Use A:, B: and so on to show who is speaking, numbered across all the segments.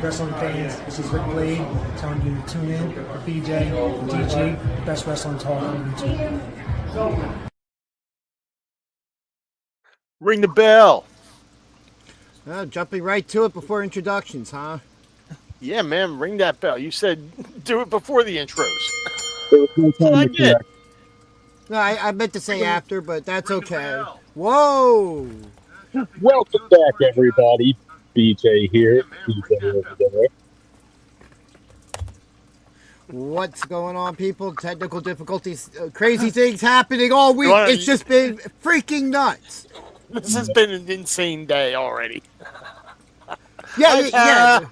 A: wrestling fans. This is Rick Blade telling you to tune in with BJ and DG, the best wrestling talk on YouTube.
B: Ring the bell.
C: Jumping right to it before introductions, huh?
B: Yeah, man, ring that bell. You said do it before the intros.
D: I
B: did.
C: No, I meant to say after, but that's okay. Whoa!
D: Welcome back, everybody. BJ here. BJ over there.
C: What's going on, people? Technical difficulties, crazy things happening all week.
B: Right.
C: It's just been freaking nuts.
B: This has been an insane day already.
C: Yeah.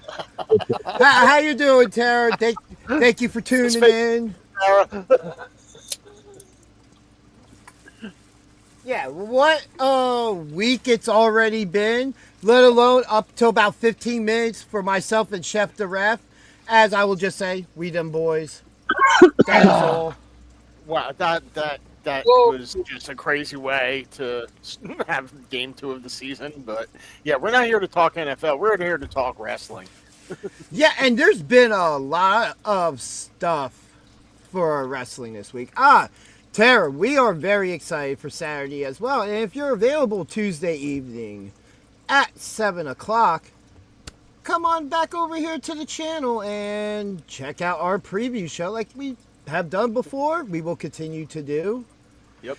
C: How you doing, Tara? Thank you for tuning in. Yeah, what a week it's already been, let alone up to about 15 minutes for myself and Chef the Ref. As I will just say, we them boys. That is all.
B: Wow, that was just a crazy way to have game 2 of the season. But yeah, we're not here to talk NFL. We're here to talk wrestling.
C: Yeah, and there's been a lot of stuff for wrestling this week. Tara, we are very excited for Saturday as well. And if you're available Tuesday evening at 7 o'clock, come on back over here to the channel and check out our preview show like we have done before. We will continue to do.
B: Yep.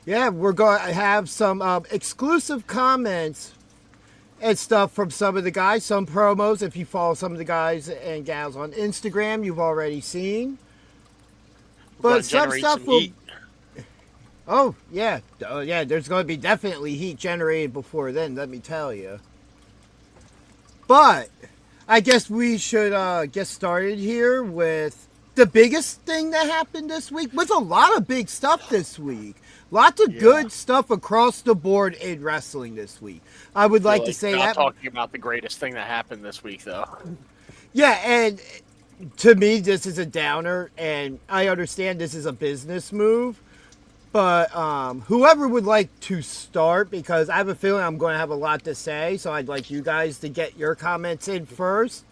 C: Yeah, we're going to have some exclusive comments and stuff from some of the guys, some promos. If you follow some of the guys and gals on Instagram, you've already seen. But some stuff will...
B: Heat.
C: Oh, yeah. There's going to be definitely heat generated before then, let me tell you. But I guess we should get started here with the biggest thing that happened this week. With a lot of big stuff this week. Lots of good stuff across the board in wrestling this week. I would like to say that.
B: Talking about the greatest thing that happened this week, though.
C: Yeah, and to me, this is a downer, and I understand this is a business move. But whoever would like to start, because I have a feeling I'm going to have a lot to say, so I'd like you guys to get your comments in first.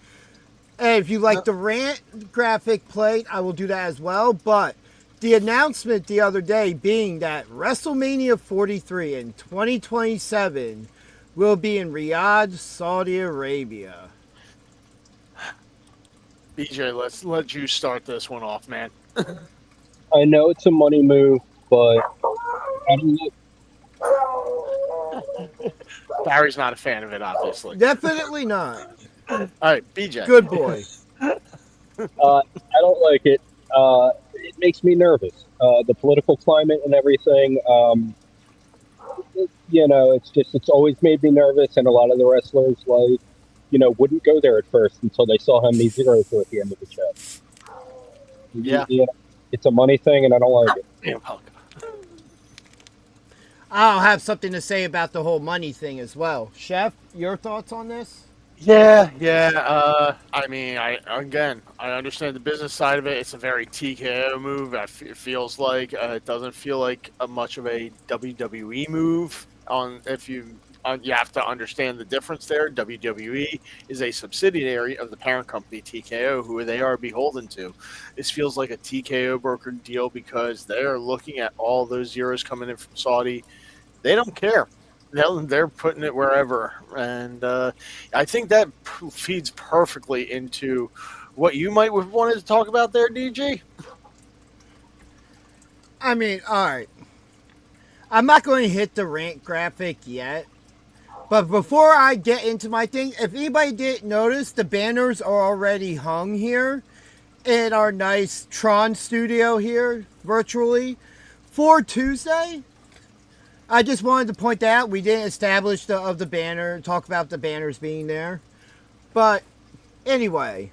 C: And if you like the rant graphic plate, I will do that as well. But the announcement the other day being that WrestleMania 43 in 2027 will be in Riyadh, Saudi Arabia.
B: BJ, let's let you start this one off, man.
D: I know it's a money move, but I don't know.
B: Barry's not a fan of it, obviously.
C: Definitely not.
B: All right, BJ.
C: Good boy.
D: I don't like it. It makes me nervous. The political climate and everything. It's always made me nervous, and a lot of the wrestlers, wouldn't go there at first until they saw how many zeros were at the end of the check.
B: Yeah.
D: It's a money thing, and I don't like it.
B: Damn,
C: I'll have something to say about the whole money thing as well. Chef, your thoughts on this?
B: Yeah. I mean, I understand the business side of it. It's a very TKO move. It feels like it doesn't feel like much of a WWE move. You have to understand the difference there. WWE is a subsidiary of the parent company TKO, who they are beholden to. This feels like a TKO brokered deal because they are looking at all those zeros coming in from Saudi. They don't care. They're putting it wherever. And I think that feeds perfectly into what you might have wanted to talk about there, DG.
C: I mean, all right. I'm not going to hit the rant graphic yet. But before I get into my thing, if anybody didn't notice, the banners are already hung here in our nice Tron studio here, virtually, for Tuesday. I just wanted to point that out. We didn't establish the banner, talk about the banners being there. But anyway,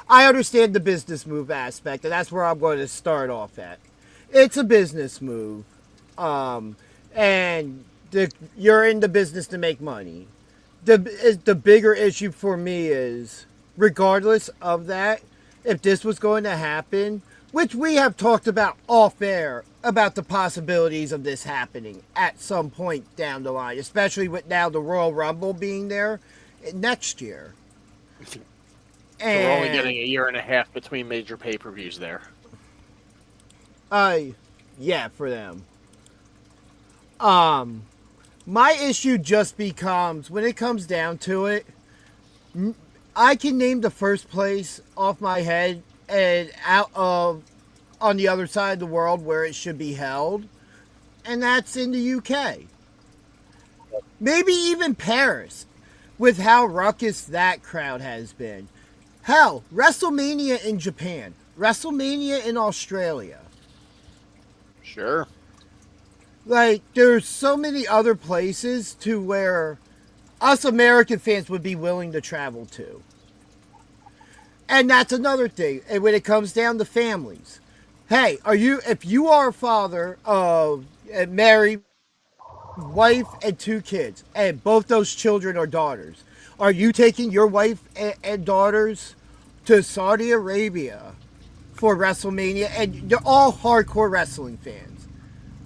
C: I understand the business move aspect, and that's where I'm going to start off at. It's a business move. And you're in the business to make money. The bigger issue for me is, regardless of that, if this was going to happen, which we have talked about off air, about the possibilities of this happening at some point down the line, especially with now the Royal Rumble being there next year.
B: So we're only getting a year and a half between major pay-per-views there.
C: Yeah, for them. My issue just becomes, when it comes down to it, I can name the first place off my head and out of on the other side of the world where it should be held, and that's in the UK. Maybe even Paris, with how ruckus that crowd has been. Hell, WrestleMania in Japan, WrestleMania in Australia.
B: Sure.
C: Like, there's so many other places to where us American fans would be willing to travel to. And that's another thing. And when it comes down to families, hey, if you are a father of a married wife and 2 kids, and both those children are daughters, are you taking your wife and daughters to Saudi Arabia for WrestleMania? And they're all hardcore wrestling fans.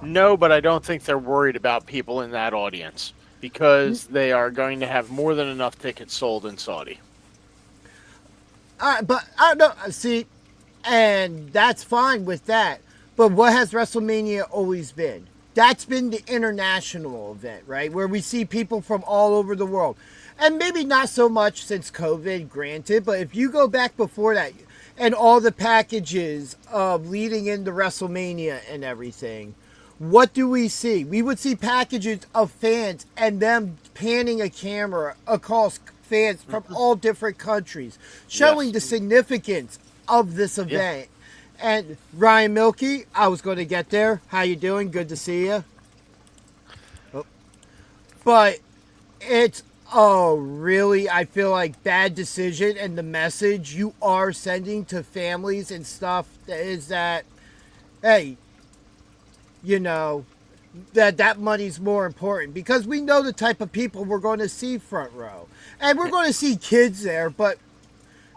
B: No, but I don't think they're worried about people in that audience because they are going to have more than enough tickets sold in Saudi.
C: But I don't know. See, and that's fine with that. But what has WrestleMania always been? That's been the international event, right? Where we see people from all over the world. And maybe not so much since COVID, granted, but if you go back before that and all the packages of leading into WrestleMania and everything, what do we see? We would see packages of fans and them panning a camera across fans from all different countries, showing the significance of this event. And Ryan Milkey, I was going to get there. How you doing? Good to see you. Oh. But it's a really, I feel like, bad decision, and the message you are sending to families and stuff is that, hey, you know, that money's more important, because we know the type of people we're going to see front row. And we're going to see kids there, but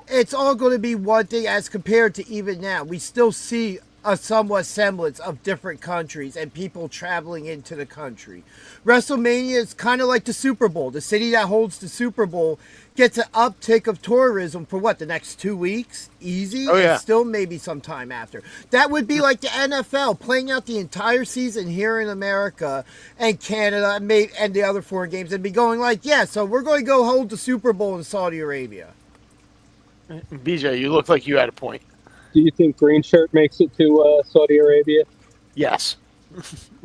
C: it's all going to be one thing as compared to even now. We still see a somewhat semblance of different countries and people traveling into the country. WrestleMania is kind of like the Super Bowl. The city that holds the Super Bowl gets an uptick of tourism for the next 2 weeks? Easy?
B: Oh, yeah.
C: And still maybe some time after. That would be like the NFL playing out the entire season here in America and Canada and the other foreign games, and be going like, yeah, so we're going to go hold the Super Bowl in Saudi Arabia.
B: BJ, you look like you had a point.
D: Do you think Green Shirt makes it to Saudi Arabia?
B: Yes.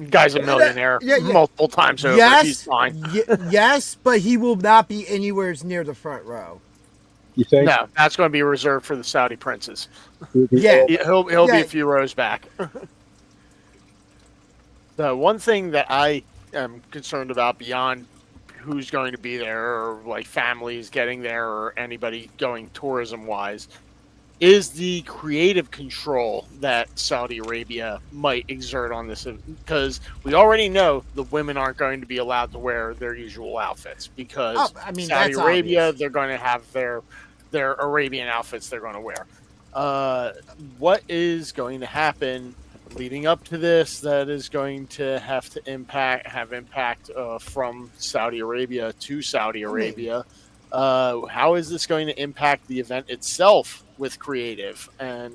B: Guy's a millionaire multiple times over.
C: Yes,
B: he's fine.
C: Yes, but he will not be anywhere near the front row.
D: You think?
B: No, that's going to be reserved for the Saudi princes.
C: Yeah.
B: He'll be a few rows back. The one thing that I am concerned about beyond who's going to be there, or like families getting there, or anybody going tourism-wise, is the creative control that Saudi Arabia might exert on this, because we already know the women aren't going to be allowed to wear their usual outfits, because Saudi Arabia,
C: obvious.
B: they're going to have their Arabian outfits they're going to wear. What is going to happen leading up to this that is going to have impact from Saudi Arabia to Saudi Arabia? How is this going to impact the event itself with creative, and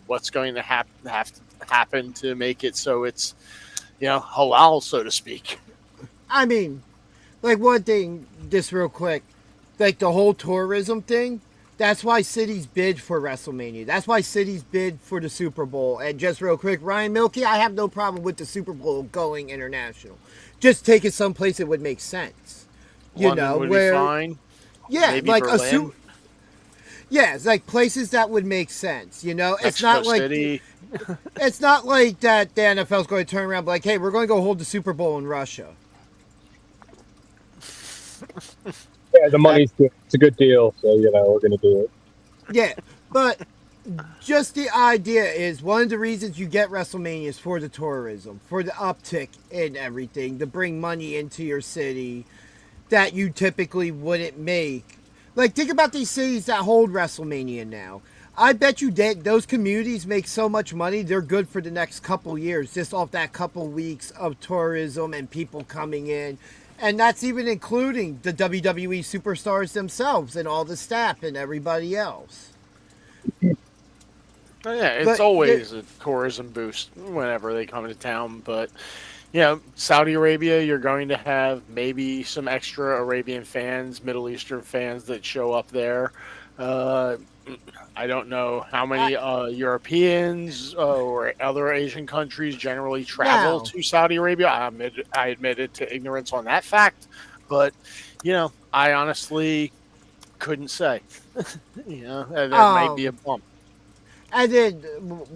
B: what's going to have to happen to make it so it's, halal, so to speak?
C: I mean, like, one thing, just real quick, like the whole tourism thing, that's why cities bid for WrestleMania. That's why cities bid for the Super Bowl. And just real quick, Ryan Milkey, I have no problem with the Super Bowl going international. Just take it someplace that would make sense.
B: London would be fine.
C: Yeah,
B: maybe
C: like
B: Berlin.
C: it's like places that would make sense. It's
B: Mexico
C: not like
B: City.
C: it's not like that the NFL's going to turn around and be like, hey, we're going to go hold the Super Bowl in Russia.
D: Yeah, the money's good. It's a good deal, so we're going to do it.
C: Yeah, but just the idea is one of the reasons you get WrestleMania is for the tourism, for the uptick in everything, to bring money into your city that you typically wouldn't make. Like, think about these cities that hold WrestleMania now. I bet you those communities make so much money, they're good for the next couple years, just off that couple weeks of tourism and people coming in And that's even including the WWE superstars themselves and all the staff and everybody else.
B: Oh, yeah, it's
C: But
B: always a tourism boost whenever they come to town. But, you know, Saudi Arabia, you're going to have maybe some extra Arabian fans, Middle Eastern fans that show up there. Uh, I don't know how many Europeans or other Asian countries generally travel
C: now,
B: to Saudi Arabia. I admitted to ignorance on that fact, but you know, I honestly couldn't say. You know, that might be a bump.
C: and then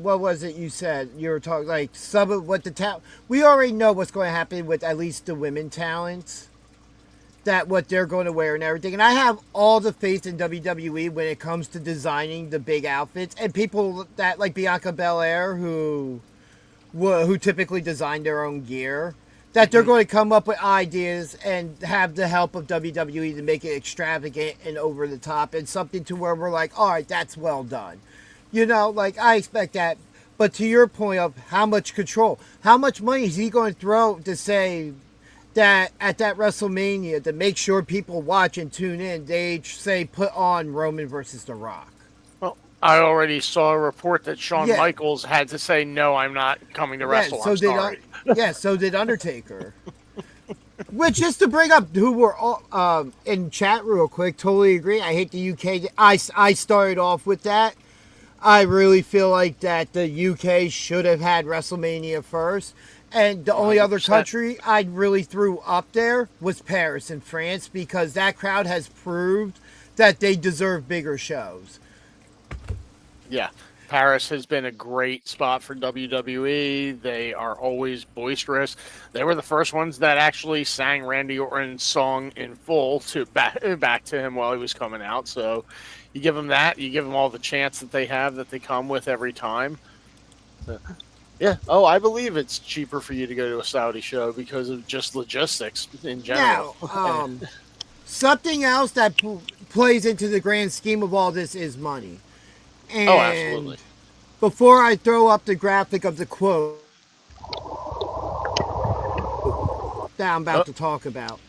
C: what was it you said? You were talking like some of what the talent. We already know what's going to happen with at least the women talents. That what they're going to wear and everything. And I have all the faith in WWE when it comes to designing the big outfits. And people that like Bianca Belair, who typically design their own gear, that they're going to come up with ideas and have the help of WWE to make it extravagant and over the top and something to where we're like, all right, that's well done. You know, like I expect that. But to your point of how much control, how much money is he going to throw to say that at that WrestleMania to make sure people watch and tune in, they say put on Roman versus The Rock.
B: Well, I already saw a report that Shawn Michaels had to say, "No, I'm not coming to wrestle." I'm sorry.
C: So did Undertaker. Which, just to bring up who were all, in chat real quick, totally agree. I hate the UK. I started off with that. I really feel like that the UK should have had WrestleMania first. And the only 100%. Other country I really threw up there was Paris and France because that crowd has proved that they deserve bigger shows.
B: Yeah, Paris has been a great spot for WWE. They are always boisterous. They were the first ones that actually sang Randy Orton's song in full to back to him while he was coming out. So you give them that. You give them all the chance that they have that they come with every time. Yeah. Oh, I believe it's cheaper for you to go to a Saudi show because of just logistics in general.
C: Now, something else that plays into the grand scheme of all this is money. And
B: absolutely.
C: Before I throw up the graphic of the quote that I'm about to talk about,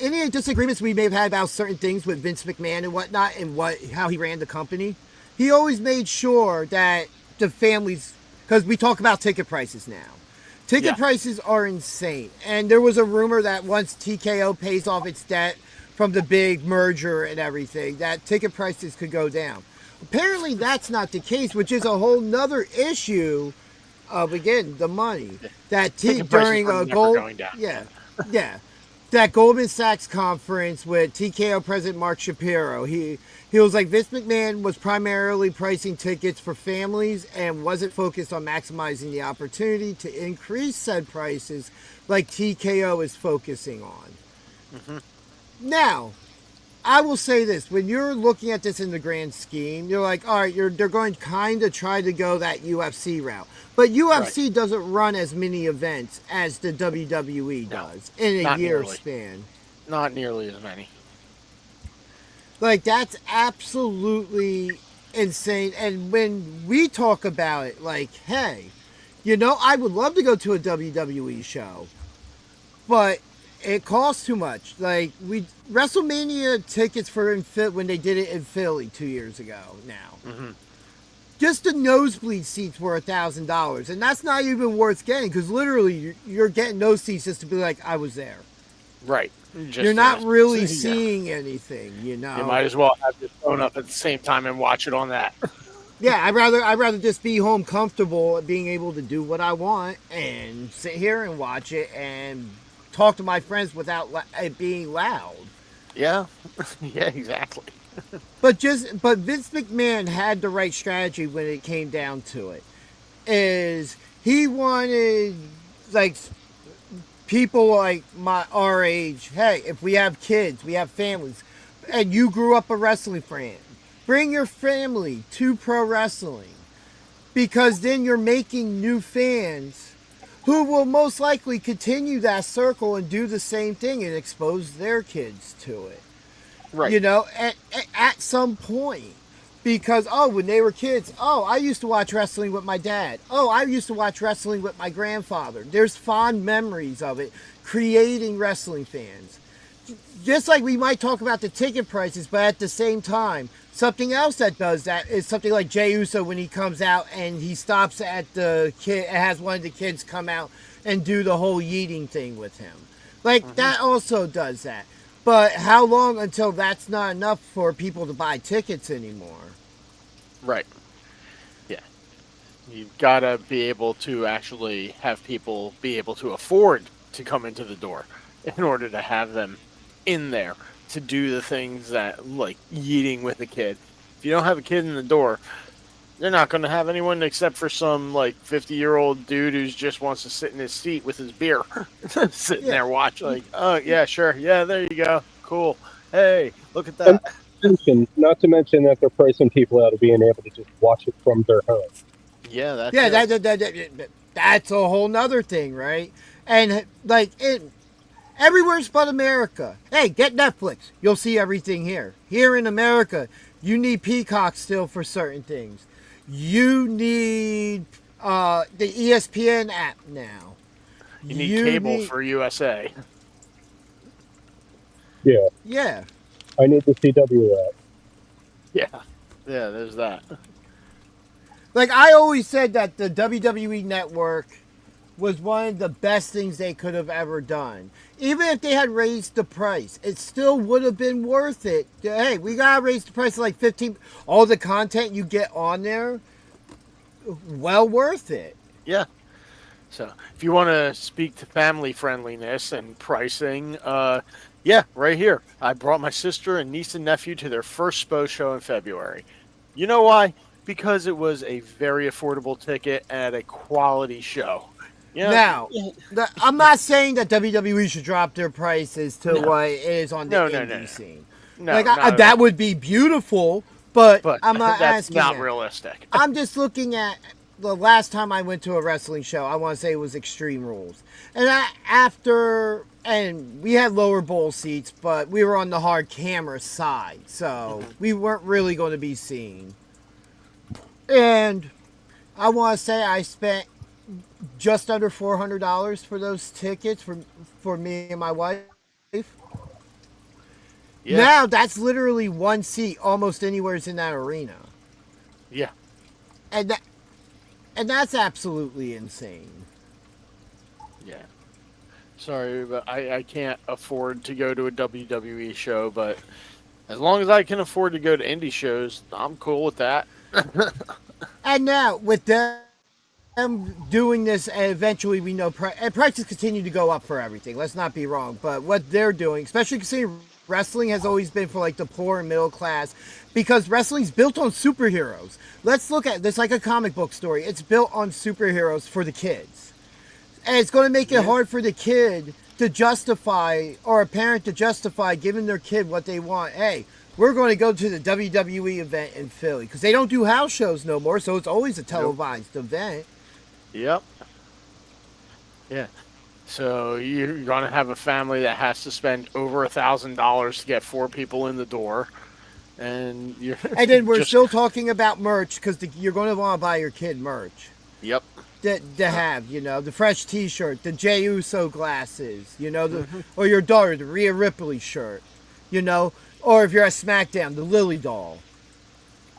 C: any disagreements we may have had about certain things with Vince McMahon and whatnot and how he ran the company, he always made sure that the families. Because we talk about ticket prices now. Ticket prices are insane. And there was a rumor that once TKO pays off its debt from the big merger and everything, that ticket prices could go down. Apparently that's not the case, which is a whole nother issue of, again, the money. That during a that Goldman Sachs conference with TKO president Mark Shapiro, he was like, Vince McMahon was primarily pricing tickets for families and wasn't focused on maximizing the opportunity to increase said prices like TKO is focusing on. Mm-hmm. Now, I will say this. When you're looking at this in the grand scheme, you're like, all right, they're going to kind of try to go that UFC route. But UFC doesn't run as many events as the WWE does in a year span.
B: Not nearly as many.
C: Like, that's absolutely insane. And when we talk about it, like, hey, you know, I would love to go to a WWE show, but it costs too much. Like, WrestleMania tickets for when they did it in Philly 2 years ago now. Mm-hmm. Just the nosebleed seats were $1,000, and that's not even worth getting because literally you're getting those seats just to be like, I was there.
B: Right.
C: You're not really seeing anything, you know.
B: You might as well have your phone up at the same time and watch it on that.
C: Yeah, I'd rather just be home comfortable at being able to do what I want and sit here and watch it and talk to my friends without it being loud.
B: Yeah. Yeah, exactly.
C: But Vince McMahon had the right strategy when it came down to it. Is he wanted like people like our age, hey, if we have kids, we have families, and you grew up a wrestling fan, bring your family to pro wrestling. Because then you're making new fans who will most likely continue that circle and do the same thing and expose their kids to it. Right. You know, at some point. Because, when they were kids, I used to watch wrestling with my dad. I used to watch wrestling with my grandfather. There's fond memories of it, creating wrestling fans. Just like we might talk about the ticket prices, but at the same time, something else that does that is something like Jey Uso when he comes out and he stops at the kid, has one of the kids come out and do the whole yeeting thing with him. Like, that also does that. But how long until that's not enough for people to buy tickets anymore?
B: Right. Yeah. You've got to be able to actually have people be able to afford to come into the door in order to have them in there to do the things that, like, yeeting with a kid. If you don't have a kid in the door, they're not going to have anyone except for some, like, 50-year-old dude who just wants to sit in his seat with his beer. Sitting there watching, like, oh, yeah, sure. Yeah, there you go. Cool. Hey, look at that.
D: Not to mention that they're pricing people out of being able to just watch it from their home.
B: Yeah,
C: that's a whole nother thing, right? And, like, everywhere's but America. Hey, get Netflix. You'll see everything here. Here in America, you need Peacock still for certain things. You need the ESPN app now.
B: You need cable for USA.
D: Yeah.
C: Yeah.
D: I need the CW app.
B: Yeah. Yeah, there's that.
C: Like, I always said that the WWE Network was one of the best things they could have ever done. Even if they had raised the price, it still would have been worth it. Hey, we gotta raise the price to like 15. All the content you get on there, well worth it.
B: Yeah. So, if you want to speak to family friendliness and pricing, yeah, right here. I brought my sister and niece and nephew to their first SPO show in February. You know why? Because it was a very affordable ticket at a quality show. Yeah.
C: Now, I'm not saying that WWE should drop their prices to what it is on the indie scene.
B: No,
C: like, that would be beautiful, but I'm not
B: that's
C: asking
B: not
C: that.
B: realistic.
C: I'm just looking at the last time I went to a wrestling show. I want to say it was Extreme Rules. And we had lower bowl seats, but we were on the hard camera side, so we weren't really going to be seen. And I want to say I spent just under $400 for those tickets for me and my wife. Yeah. Now that's literally one seat almost anywhere in that arena.
B: Yeah.
C: And that's absolutely insane.
B: Yeah. Sorry, but I can't afford to go to a WWE show, but as long as I can afford to go to indie shows, I'm cool with that.
C: And now, with them doing this, and eventually we know prices continue to go up for everything. Let's not be wrong. But what they're doing, especially considering wrestling has always been for like the poor and middle class, because wrestling's built on superheroes. Let's look at this like a comic book story. It's built on superheroes for the kids. And it's going to make it hard for the kid to justify, or a parent to justify giving their kid what they want. Hey, we're going to go to the WWE event in Philly, because they don't do house shows no more, so it's always a televised event.
B: Yep. Yeah. So you're going to have a family that has to spend over $1,000 to get 4 people in the door. And
C: then we're still talking about merch, because you're going to want to buy your kid merch.
B: Yep.
C: To have, the fresh T-shirt, the Jey Uso glasses, or your daughter, the Rhea Ripley shirt, or if you're at SmackDown, the Lily doll.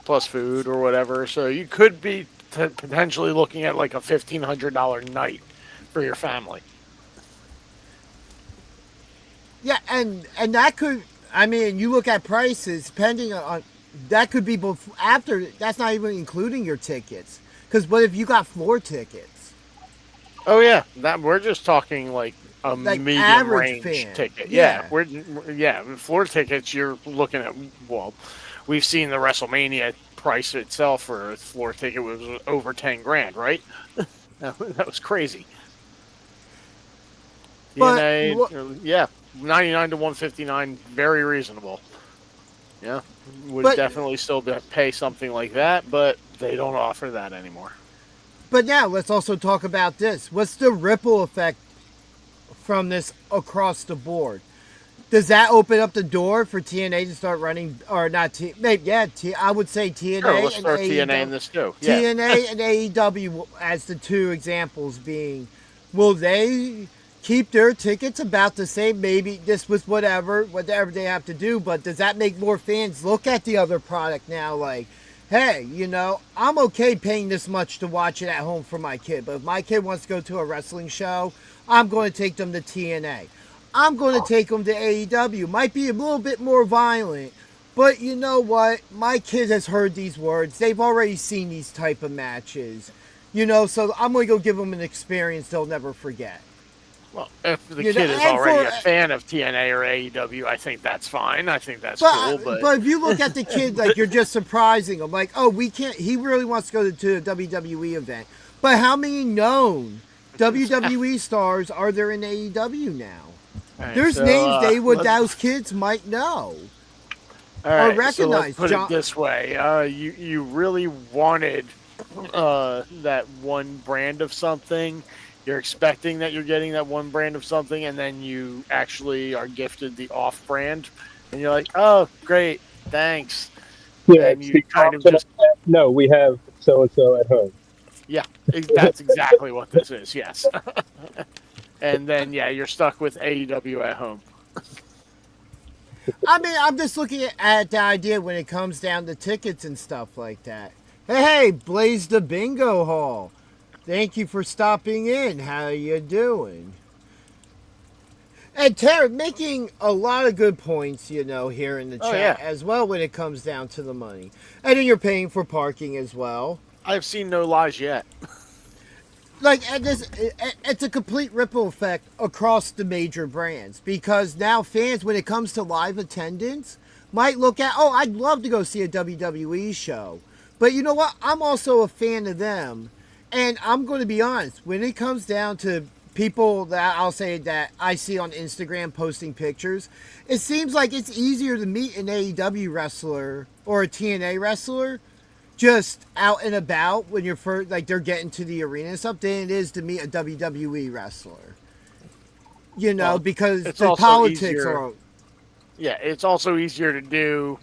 B: Plus food or whatever. So you could be potentially looking at like a $1,500 night for your family.
C: Yeah, and that could, you look at prices, depending on, that could be after, that's not even including your tickets. Because what if you got floor tickets?
B: Oh yeah, that we're just talking like a medium range
C: fan
B: ticket. Yeah, floor tickets. You're looking at we've seen the WrestleMania price itself for a floor ticket was over $10,000, right? That was crazy.
C: But,
B: TNA, $99 to $159, very reasonable. Yeah, would definitely still pay something like that, but they don't offer that anymore.
C: But now let's also talk about this. What's the ripple effect from this across the board? Does that open up the door for TNA to start running, or not? Maybe, yeah. I would say TNA
B: Sure, let's
C: and
B: throw
C: AEW.
B: TNA in this too. Yeah.
C: TNA and AEW as the two examples being, will they keep their tickets about the same? Maybe this was whatever they have to do, but does that make more fans look at the other product now like, hey, you know, I'm okay paying this much to watch it at home for my kid, but if my kid wants to go to a wrestling show, I'm going to take them to TNA. I'm going to take them to AEW. Might be a little bit more violent, but you know what? My kid has heard these words. They've already seen these type of matches. You know, so I'm going to go give them an experience they'll never forget.
B: Well, if the
C: You
B: kid
C: know,
B: is
C: and
B: already
C: for-
B: a fan of TNA or AEW, I think that's fine. I think that's cool.
C: But if you look at the kid, like, you're just surprising him. Like, oh, we can't. He really wants to go to a WWE event. But how many known WWE stars are there in AEW now?
B: All right,
C: There's
B: so,
C: names
B: let's-
C: those kids might know.
B: All right, so
C: recognize
B: let's put
C: John-
B: it this way: you really wanted that one brand of something. You're expecting that you're getting that one brand of something, and then you actually are gifted the off-brand, and you're like, "Oh, great, thanks."
D: Yeah,
B: And
D: it's
B: you
D: the
B: kind of
D: option
B: just
D: no, we have so and so at home.
B: yeah, that's exactly what this is. Yes, and then yeah, you're stuck with AEW at home.
C: I mean, I'm just looking at the idea when it comes down to tickets and stuff like that. Hey, Blaze the Bingo Hall. Thank you for stopping in. How you doing? And Tara, making a lot of good points, you know, here in the
B: Oh,
C: chat
B: yeah.
C: as well when it comes down to the money. And then you're paying for parking as well.
B: I've seen no lies yet.
C: Like, and it's a complete ripple effect across the major brands because now fans, when it comes to live attendance, might look at, oh, I'd love to go see a WWE show. But you know what? I'm also a fan of them. And I'm going to be honest, when it comes down to people that I'll say that I see on Instagram posting pictures, it seems like it's easier to meet an AEW wrestler or a TNA wrestler just out and about when you're first, like they're getting to the arena and stuff, than it is to meet a WWE wrestler. You know,
B: Well,
C: because
B: it's
C: the
B: also
C: politics
B: easier-
C: are.
B: Yeah, it's also easier to do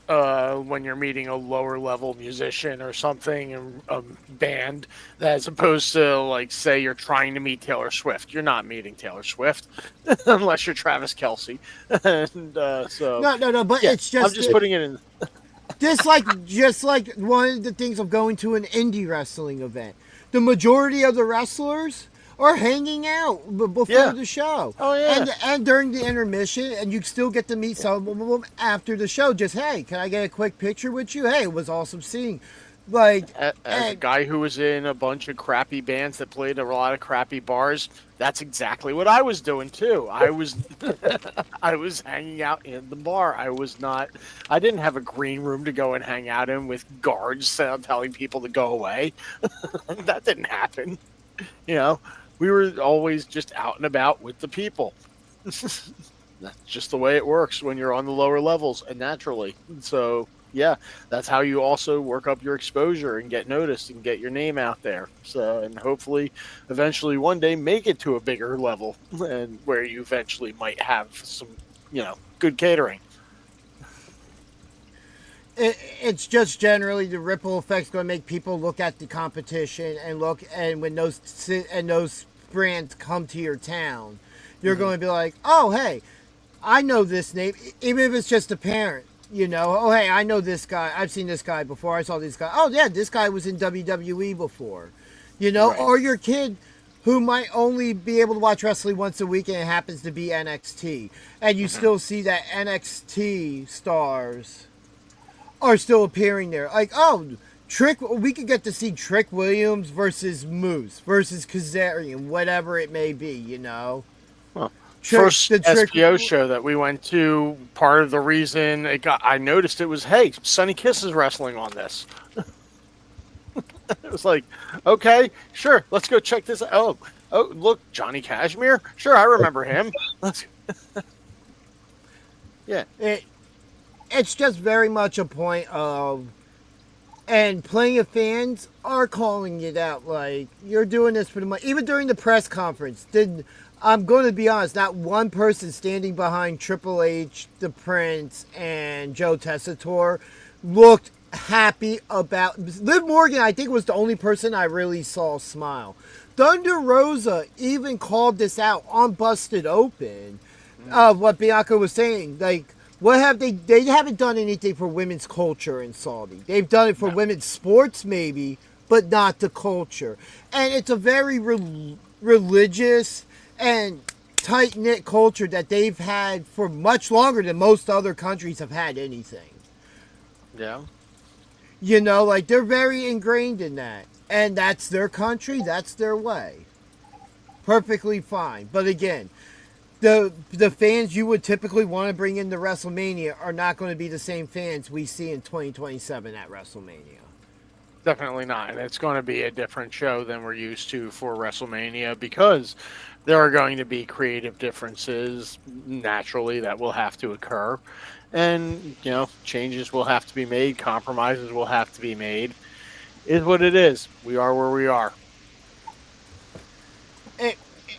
B: when you're meeting a lower level musician or something, a band, as opposed to, like, say you're trying to meet Taylor Swift. You're not meeting Taylor Swift unless you're Travis Kelce. And so
C: No, but
B: yeah,
C: it's just
B: I'm just putting it in.
C: just like one of the things of going to an indie wrestling event. The majority of the wrestlers are hanging out before
B: Yeah.
C: the show.
B: Oh, yeah.
C: And during the intermission, and you still get to meet some of them after the show. Just, hey, can I get a quick picture with you? Hey, it was awesome seeing. Like,
B: As a
C: and-
B: guy who was in a bunch of crappy bands that played at a lot of crappy bars, that's exactly what I was doing too. I was I was hanging out in the bar. I didn't have a green room to go and hang out in with guards telling people to go away. That didn't happen. You know, we were always just out and about with the people. That's just the way it works when you're on the lower levels and naturally. So yeah, that's how you also work up your exposure and get noticed and get your name out there. So, and hopefully, eventually, one day, make it to a bigger level, and where you eventually might have some, good catering.
C: it's just generally the ripple effect's going to make people look at the competition and when those brands come to your town, you're going to be like, oh, hey, I know this name, even if it's just a parent. You know, oh, hey, I know this guy. I've seen this guy before. I saw this guy. Oh, yeah, this guy was in WWE before. You know,
B: Right.
C: Or your kid who might only be able to watch wrestling once a week and it happens to be NXT. And you still see that NXT stars are still appearing there. Like, oh, we could get to see Trick Williams versus Moose versus Kazarian, whatever it may be, you know.
B: Well,
C: Trick-
B: First
C: the Trick-
B: SPO show that we went to, part of the reason I noticed it was, hey, Sonny Kiss is wrestling on this. It was like, okay, sure, let's go check this out. Oh, look, Johnny Cashmere? Sure, I remember him. Yeah.
C: It's just very much a point of, and plenty of fans are calling it out. Like, you're doing this for the money. Even during the press conference, I'm going to be honest, not one person standing behind Triple H, The Prince, and Joe Tessitore looked happy about. Liv Morgan, I think, was the only person I really saw smile. Thunder Rosa even called this out on Busted Open. What Bianca was saying, like, what have they haven't done anything for women's culture in Saudi. They've done it for women's sports, maybe, but not the culture. And it's a very religious and tight-knit culture that they've had for much longer than most other countries have had anything.
B: Yeah.
C: You know, like, they're very ingrained in that. And that's their country, that's their way. Perfectly fine. But again, the fans you would typically want to bring into WrestleMania are not going to be the same fans we see in 2027 at WrestleMania.
B: Definitely not. And it's going to be a different show than we're used to for WrestleMania because there are going to be creative differences naturally that will have to occur. And, you know, changes will have to be made. Compromises will have to be made. It is what it is. We are where we are.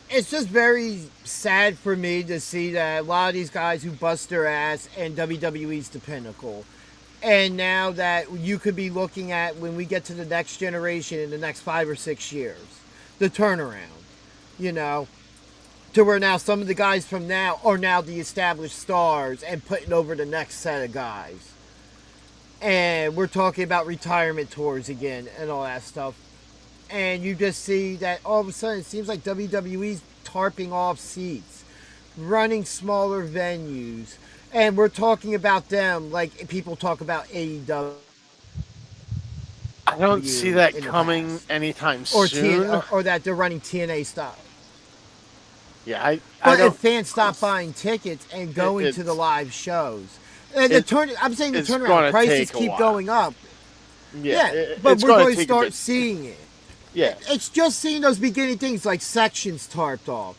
C: It's just very sad for me to see that a lot of these guys who bust their ass and WWE's the pinnacle. And now that you could be looking at when we get to the next generation in the next 5 or 6 years, the turnaround, you know, to where now some of the guys from now are now the established stars and putting over the next set of guys. And we're talking about retirement tours again and all that stuff. And you just see that all of a sudden it seems like WWE's tarping off seats, running smaller venues. And we're talking about them like people talk about AEW.
B: I don't see that coming anytime soon.
C: Or that they're running TNA style.
B: Yeah,
C: But if fans stop buying tickets and going to the live shows, and I'm saying the turnaround prices keep going up. But we're going to start seeing it.
B: Yeah,
C: it's just seeing those beginning things like sections tarped off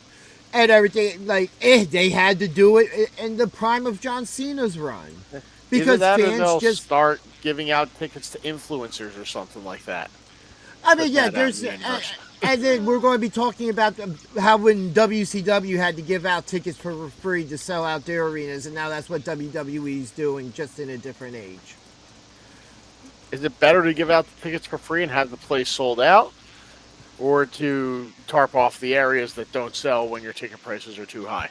C: and everything. Like they had to do it in the prime of John Cena's run because fans just
B: start giving out tickets to influencers or something like that.
C: I mean, yeah, there's. And then we're going to be talking about how when WCW had to give out tickets for free to sell out their arenas, and now that's what WWE's doing, just in a different age.
B: Is it better to give out the tickets for free and have the place sold out, or to tarp off the areas that don't sell when your ticket prices are too high?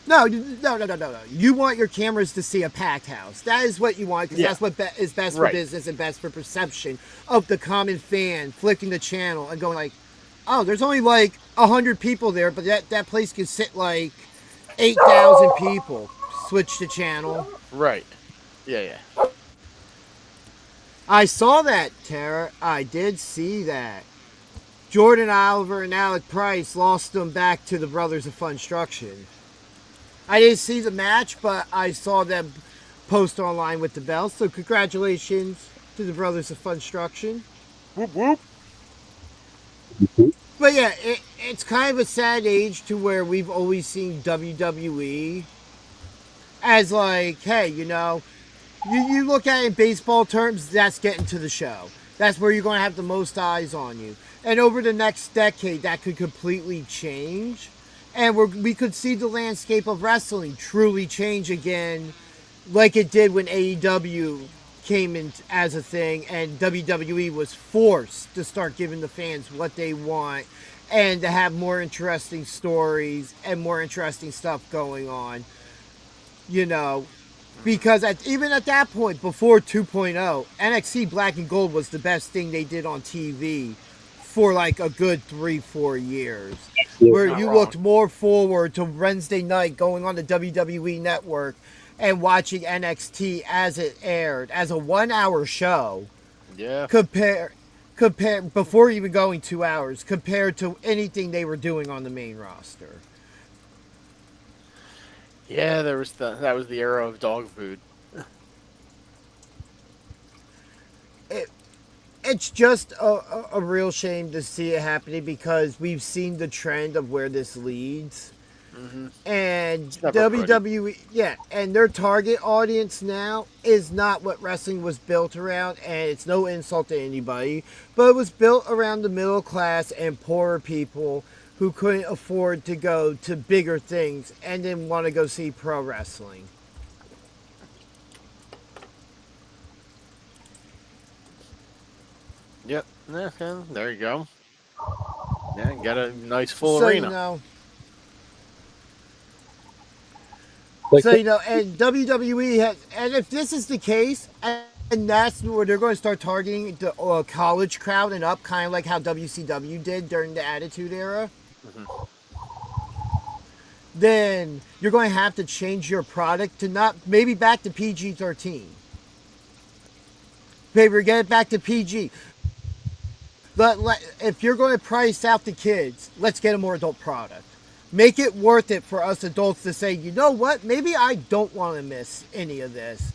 C: No. You want your cameras to see a packed house. That is what you want, because that's what is best for business and best for perception of the common fan flicking the channel and going like, oh, there's only like 100 people there, but that place can sit like 8,000 people. Switch the channel.
B: Right. Yeah.
C: I saw that, Tara. I did see that. Jordan Oliver and Alec Price lost them back to the Brothers of Funstruction. I didn't see the match, but I saw them post online with the bell. So congratulations to the Brothers of Funstruction.
B: Whoop whoop.
C: But yeah, it's kind of a sad age to where we've always seen WWE as like, hey, you know, you look at it in baseball terms, that's getting to the show. That's where you're going to have the most eyes on you. And over the next decade, that could completely change. And we could see the landscape of wrestling truly change again like it did when AEW came in as a thing and WWE was forced to start giving the fans what they want and to have more interesting stories and more interesting stuff going on. You know, because even at that point, before 2.0, NXT Black and Gold was the best thing they did on TV for like a good 3-4 years. Where you looked more forward to Wednesday night going on the WWE Network and watching NXT as it aired, as a 1-hour show.
B: Yeah.
C: Compare before even going 2 hours, compared to anything they were doing on the main roster.
B: Yeah, that was the era of dog food.
C: It's just a real shame to see it happening because we've seen the trend of where this leads. And
B: It's never
C: WWE, yeah, and their target audience now is not what wrestling was built around, and it's no insult to anybody, but it was built around the middle class and poorer people who couldn't afford to go to bigger things and didn't want to go see pro wrestling.
B: Yep. Yeah, there you go. Yeah, got a nice full
C: So,
B: arena.
C: you know,
D: Like,
C: so, you know, and WWE has, and if this is the case, and that's where they're going to start targeting the college crowd and up, kind of like how WCW did during the Attitude Era, then you're going to have to change your product to not, maybe back to PG-13. Maybe get it back to PG. If you're going to price out the kids, let's get a more adult product. Make it worth it for us adults to say, you know what, maybe I don't want to miss any of this.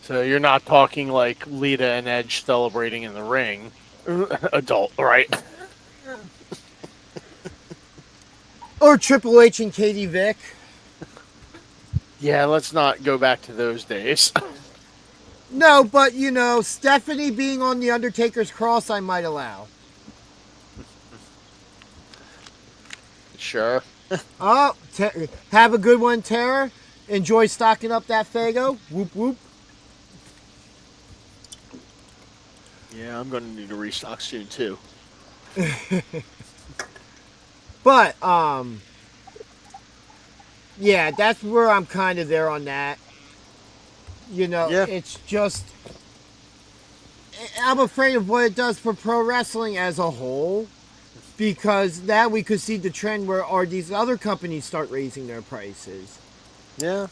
B: So you're not talking like Lita and Edge celebrating in the ring. Adult, right?
C: Or Triple H and Katie Vick.
B: Yeah, let's not go back to those days.
C: No, but you know, Stephanie being on the Undertaker's cross, I might allow.
B: Sure.
C: Oh, have a good one, Tara. Enjoy stocking up that Fago. Whoop whoop.
B: Yeah, I'm going to need a restock soon too.
C: But yeah, that's where I'm kind of there on that. You know,
B: Yeah.
C: it's just, I'm afraid of what it does for pro wrestling as a whole, because now we could see the trend where these other companies start raising their prices.
B: Yeah.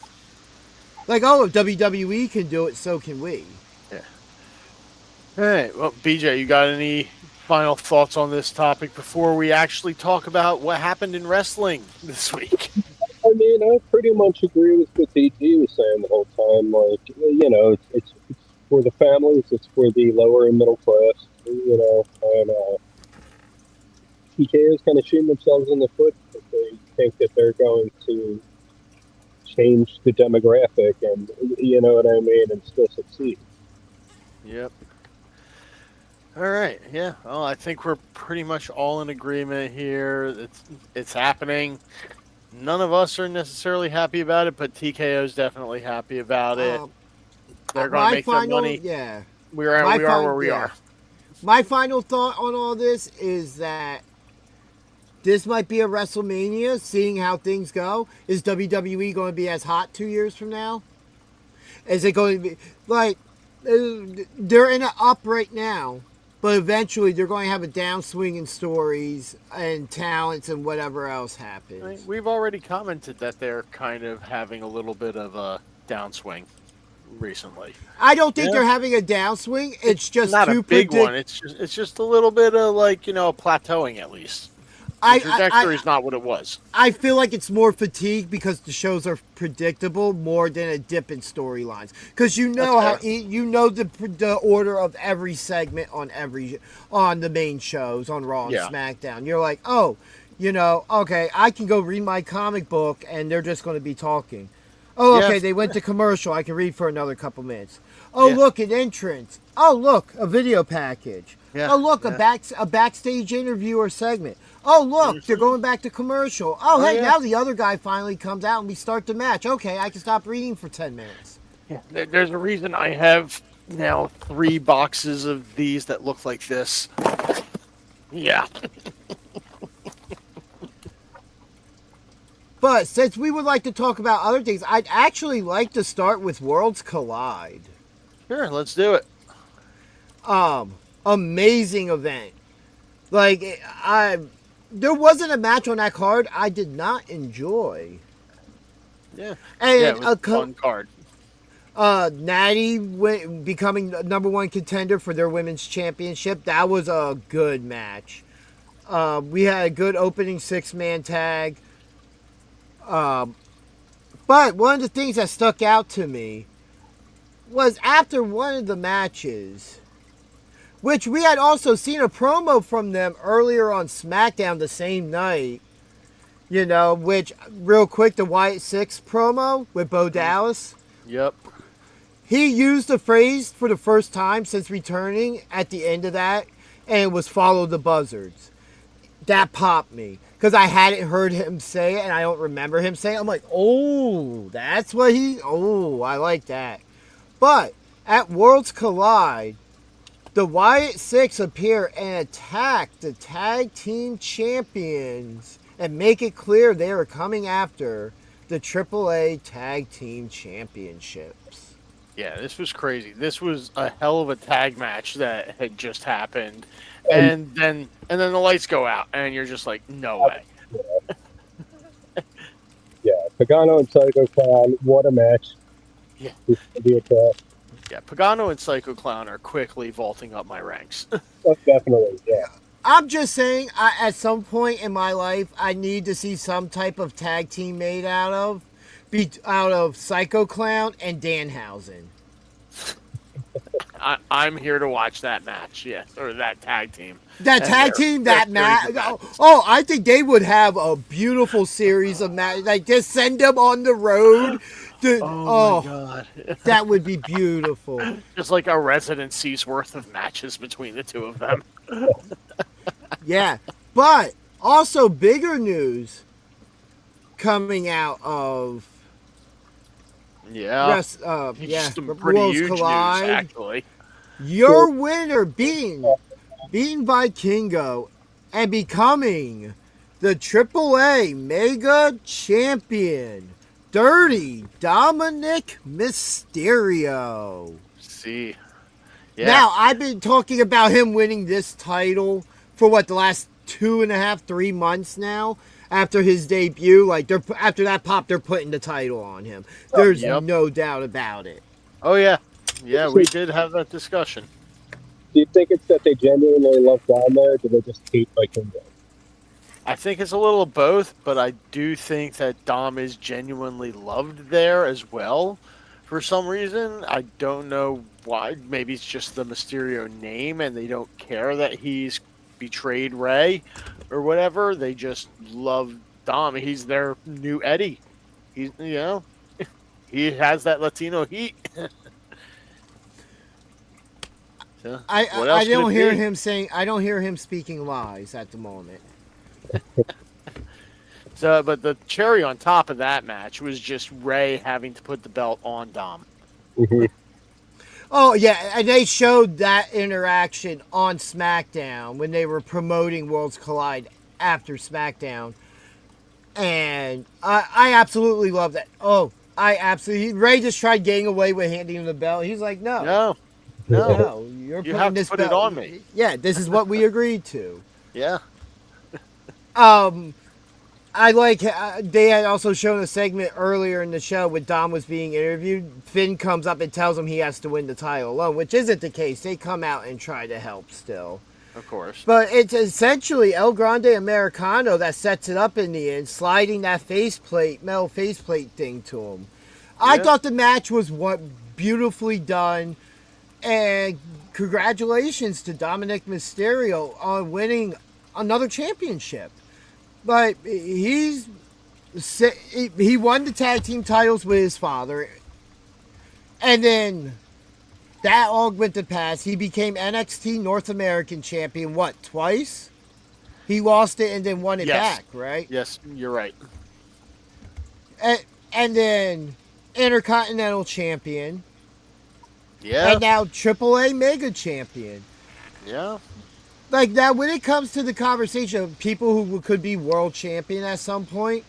C: Like, oh, if WWE can do it, so can we.
B: Yeah. All right. Well, BJ, you got any final thoughts on this topic before we actually talk about what happened in wrestling this week?
D: I mean, I pretty much agree with what DG was saying the whole time. Like, you know, it's for the families, it's for the lower and middle class, you know, and TKO is kind of shooting themselves in the foot if they think that they're going to change the demographic and, you know what I mean, and still succeed.
B: Yep. All right. Yeah. Well, I think we're pretty much all in agreement here. It's happening. None of us are necessarily happy about it, but TKO is definitely happy about it. They're going to make their money.
C: Yeah.
B: We are where we are.
C: My final thought on all this is that this might be a WrestleMania, seeing how things go. Is WWE going to be as hot 2 years from now? Is it going to be, like, they're in an up right now, but eventually they're going to have a downswing in stories and talents and whatever else happens.
B: I mean, we've already commented that they're kind of having a little bit of a downswing recently.
C: I don't think they're having a downswing. It's just
B: not
C: too
B: a big one. It's just a little bit of, like, you know, plateauing at least. The trajectory is not what it was.
C: I feel like it's more fatigue because the shows are predictable more than a dip in storylines. Because you know the order of every segment on the main shows on Raw and SmackDown. You're like, oh, you know, okay, I can go read my comic book and they're just going to be talking. Oh, okay, they went to commercial. I can read for another couple minutes. Oh, look, an entrance. Oh, look, a video package.
B: Yeah.
C: Oh, look, a backstage interview or segment. Oh, look, they're going back to commercial. Oh, hey, now the other guy finally comes out and we start the match. Okay, I can stop reading for 10 minutes.
B: Yeah, there's a reason I have now 3 boxes of these that look like this. Yeah.
C: But since we would like to talk about other things, I'd actually like to start with Worlds Collide.
B: Sure, let's do it.
C: Amazing event. Like, there wasn't a match on that card I did not enjoy.
B: Yeah.
C: And
B: it was a fun card.
C: Natty becoming number 1 contender for their women's championship. That was a good match. We had a good opening 6-man tag. But one of the things that stuck out to me was after one of the matches, which we had also seen a promo from them earlier on SmackDown the same night. You know, which, real quick, the Wyatt 6 promo with Bo Dallas.
B: Yep.
C: He used the phrase for the first time since returning at the end of that, and it was follow the buzzards. That popped me, because I hadn't heard him say it, and I don't remember him saying it. I'm like, oh, that's what I like that. But at Worlds Collide, the Wyatt 6 appear and attack the tag team champions and make it clear they are coming after the AAA Tag Team Championships.
B: Yeah, this was crazy. This was a hell of a tag match that had just happened, and then the lights go out, and you're just like, no way.
D: Yeah, Pagano and Psycho Clown, what a match.
B: Yeah.
D: Yeah,
B: Pagano and Psycho Clown are quickly vaulting up my ranks.
D: definitely, yeah.
C: I'm just saying, at some point in my life, I need to see some type of tag team made out of Psycho Clown and Danhausen.
B: I'm here to watch that match, yes, or that tag team.
C: That tag team, that match. Oh, I think they would have a beautiful series of matches. Like, just send them on the road.
B: Oh my God.
C: That would be beautiful.
B: Just like a residency's worth of matches between the two of them.
C: Yeah, but also bigger news coming out of
B: some pretty
C: Worlds
B: huge
C: Collide.
B: news, actually.
C: Your winner being by Kingo and becoming the AAA Mega Champion, Dirty Dominic Mysterio.
B: See. Yeah.
C: Now, I've been talking about him winning this title for the last 2.5, 3 months now after his debut. Like, after that pop, they're putting the title on him. There's no doubt about it.
B: Oh, yeah. Yeah, we did have that discussion.
D: Do you think it's that they genuinely love Dom there, or do they just hate Vikingo?
B: I think it's a little of both, but I do think that Dom is genuinely loved there as well. For some reason, I don't know why. Maybe it's just the Mysterio name, and they don't care that he's betrayed Ray or whatever. They just love Dom. He's their new Eddie. He's, he has that Latino heat. So,
C: I don't hear him saying. I don't hear him speaking lies at the moment.
B: So, but the cherry on top of that match was just Ray having to put the belt on Dom.
D: Mm-hmm.
C: Oh, yeah, and they showed that interaction on SmackDown when they were promoting Worlds Collide after SmackDown. And I absolutely love that. Oh, Ray just tried getting away with handing him the belt. He's like, no, you're
B: you
C: putting
B: have
C: this
B: to put it
C: belt
B: on me.
C: Yeah, this is what we agreed to.
B: Yeah.
C: I like, they had also shown a segment earlier in the show when Dom was being interviewed. Finn comes up and tells him he has to win the title alone, which isn't the case. They come out and try to help still.
B: Of course.
C: But it's essentially El Grande Americano that sets it up in the end, sliding that metal faceplate thing to him. Yeah. I thought the match was beautifully done, and congratulations to Dominic Mysterio on winning another championship. But he won the tag team titles with his father. And then that all went to pass. He became NXT North American champion, twice? He lost it and then won it back, right?
B: Yes, you're right.
C: And then Intercontinental champion.
B: Yeah.
C: And now AAA Mega Champion.
B: Yeah.
C: Like, now, when it comes to the conversation of people who could be world champion at some point,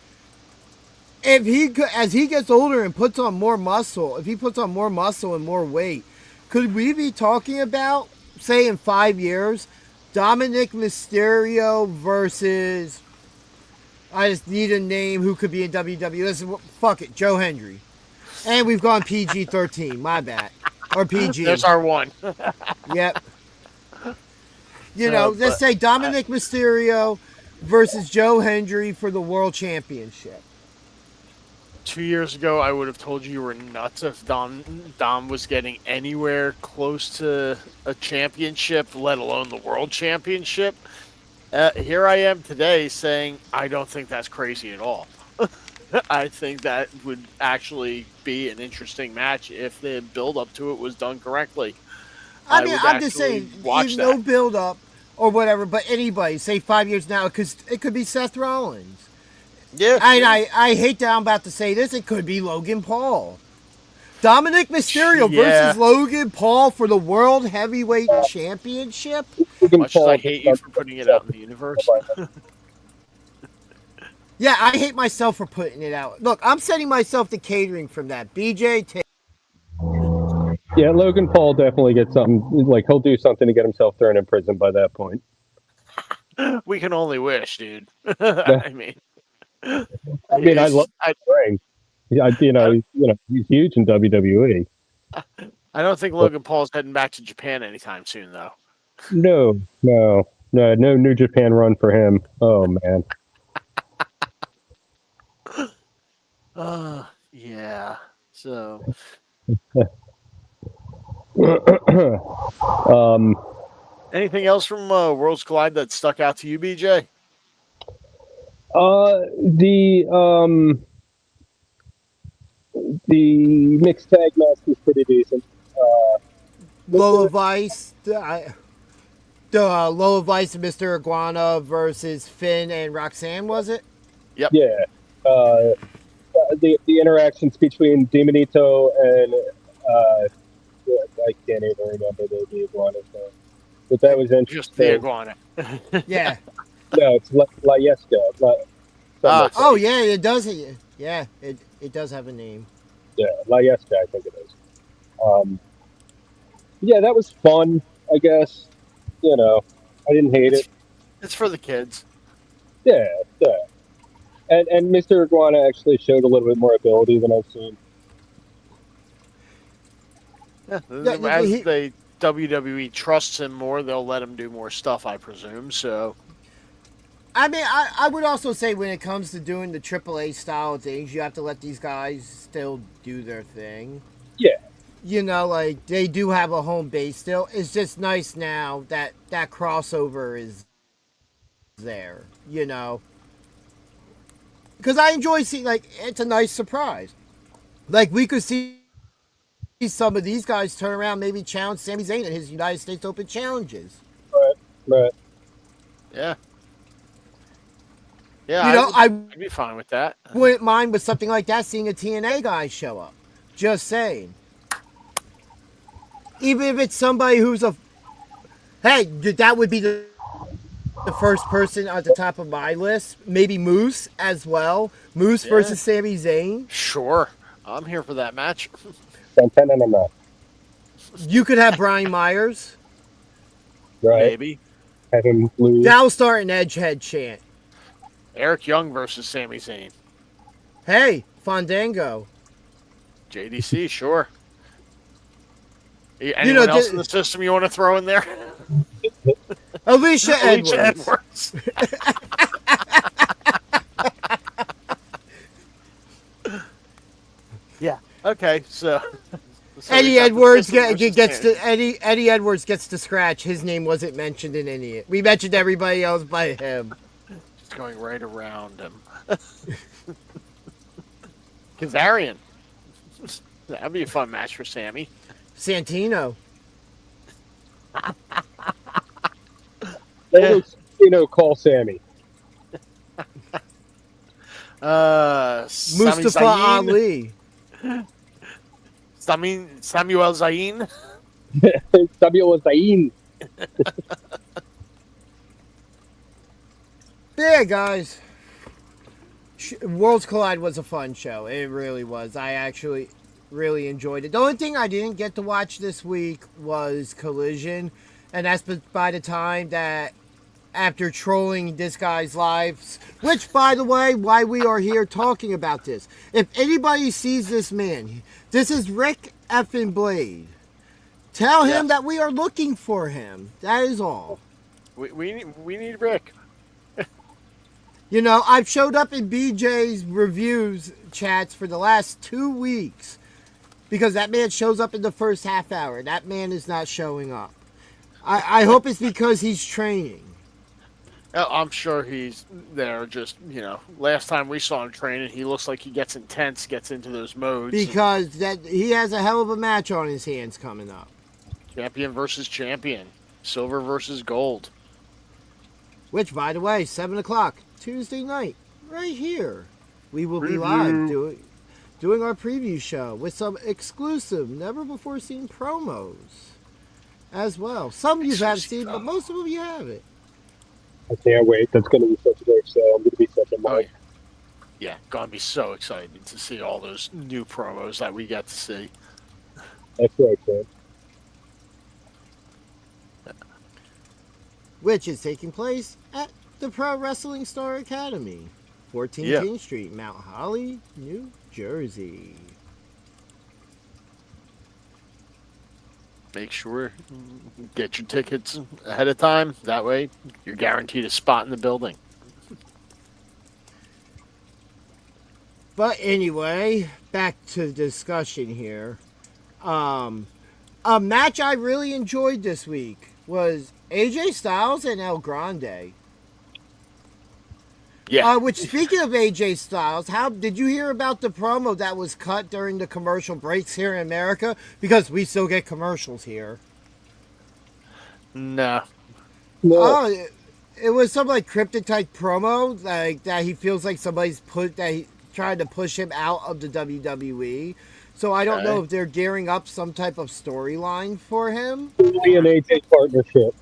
C: as he gets older and puts on more muscle, if he puts on more muscle and more weight, could we be talking about, say in 5 years, Dominic Mysterio versus, I just need a name who could be in WWE. Fuck it, Joe Hendry. And we've gone PG-13, my bad. Or PG.
B: There's our one.
C: Yep. Let's say Dominic Mysterio versus Joe Hendry for the World Championship.
B: 2 years ago, I would have told you were nuts if Dom was getting anywhere close to a championship, let alone the world championship. Here I am today saying I don't think that's crazy at all. I think that would actually be an interesting match if the build up to it was done correctly.
C: I mean, I'm just saying,
B: watch
C: no
B: that.
C: build up or whatever, but anybody, say 5 years now, because it could be Seth Rollins.
B: Yeah,
C: I hate that I'm about to say this. It could be Logan Paul. Dominic Mysterio versus Logan Paul for the World Heavyweight Championship.
B: Much as I hate you for putting it out in the universe.
C: Yeah, I hate myself for putting it out. Look, I'm setting myself to catering from that. BJ,
D: Yeah, Logan Paul definitely gets something. Like, he'll do something to get himself thrown in prison by that point.
B: We can only wish, dude. I mean,
D: I love ring. He's huge in WWE.
B: I don't think Logan Paul's heading back to Japan anytime soon, though.
D: No New Japan run for him. Oh man.
B: Yeah. So. Anything else from Worlds Collide that stuck out to you, BJ?
D: The mixed tag match was pretty decent.
C: Lola Vice, Lola Vice and Mr. Iguana versus Finn and Roxanne, was it?
B: Yep.
D: Yeah. The interactions between Demonito and I can't even remember the iguana's name, but that was interesting.
B: Just the iguana.
C: Yeah.
D: No, it's Layeska.
C: Oh yeah, it does. Yeah, it does have a name.
D: Yeah, Layeska, I think it is. Yeah, that was fun. I guess. I didn't hate it.
B: It's for the kids.
D: Yeah. And Mr. Iguana actually showed a little bit more ability than I've seen.
B: Yeah, as the WWE trusts him more, they'll let him do more stuff, I presume. So,
C: I mean, I would also say when it comes to doing the AAA style of things, you have to let these guys still do their thing.
D: Yeah.
C: Like, they do have a home base still. It's just nice now that that crossover is there, Because I enjoy seeing, it's a nice surprise. Like, we could see some of these guys turn around, maybe challenge Sami Zayn in his United States Open challenges.
D: Right.
B: Yeah. Yeah, I'd be fine with that.
C: Wouldn't mind with something like that, seeing a TNA guy show up. Just saying. Even if it's somebody who's hey, that would be the first person at the top of my list. Maybe Moose as well. Moose versus Sami Zayn.
B: Sure. I'm here for that match.
C: You could have Brian Myers.
D: Right.
B: Maybe.
D: Have him lose.
C: That'll start an Edgehead chant.
B: Eric Young versus Sami Zayn.
C: Hey, Fandango.
B: JDC, sure. Anyone else in the system you want to throw in there?
C: Alicia Edwards.
B: Yeah. Okay. So
C: Eddie Edwards gets to scratch. His name wasn't mentioned in any. We mentioned everybody else by him.
B: Just going right around him. Kazarian. That'd be a fun match for Sammy.
C: Santino.
D: Call Sammy.
C: Mustafa Ali.
B: Samuel Zayn.
D: Samuel Zayn.
C: Yeah, guys. Worlds Collide was a fun show. It really was. I actually really enjoyed it. The only thing I didn't get to watch this week was Collision. And that's by the time that after trolling this guy's lives, which, by the way, why we are here talking about this. If anybody sees this man, this is Rick effing Blade. Tell him that we are looking for him. That is all.
B: We need Rick.
C: You know, I've showed up in BJ's reviews chats for the last 2 weeks because that man shows up in the first half hour. That man is not showing up. I hope it's because he's training.
B: I'm sure he's there. Just last time we saw him training, he looks like he gets intense, gets into those modes.
C: Because that he has a hell of a match on his hands coming up.
B: Champion versus champion, silver versus gold.
C: Which, by the way, 7 o'clock Tuesday night, right here, we will be live doing our preview show with some exclusive, never before seen promos as well. Some of you have seen, but most of them you haven't.
D: I can't wait. That's going to be such a great show. I'm going to be such a mug.
B: Yeah, gonna be so excited to see all those new promos that we get to see.
D: That's right, man.
C: Which is taking place at the Pro Wrestling Star Academy, 14 King Street, Mount Holly, New Jersey.
B: Make sure get your tickets ahead of time. That way, you're guaranteed a spot in the building.
C: But anyway, back to the discussion here. A match I really enjoyed this week was AJ Styles and El Grande.
B: Yeah.
C: Which, speaking of AJ Styles, how did you hear about the promo that was cut during the commercial breaks here in America? Because we still get commercials here.
B: No.
C: Oh, it was some like cryptic type promo, like that he feels like somebody's tried to push him out of the WWE. So I don't know if they're gearing up some type of storyline for him.
D: Be an AJ partnership.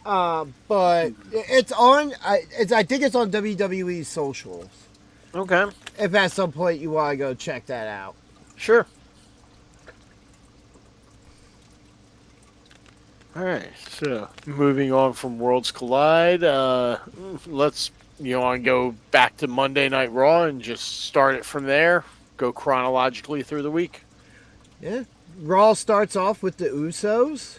C: But it's on. I think it's on WWE's socials.
B: Okay.
C: If at some point you want to go check that out.
B: Sure. All right. So moving on from Worlds Collide, let's want to go back to Monday Night Raw and just start it from there. Go chronologically through the week.
C: Yeah. Raw starts off with the Usos.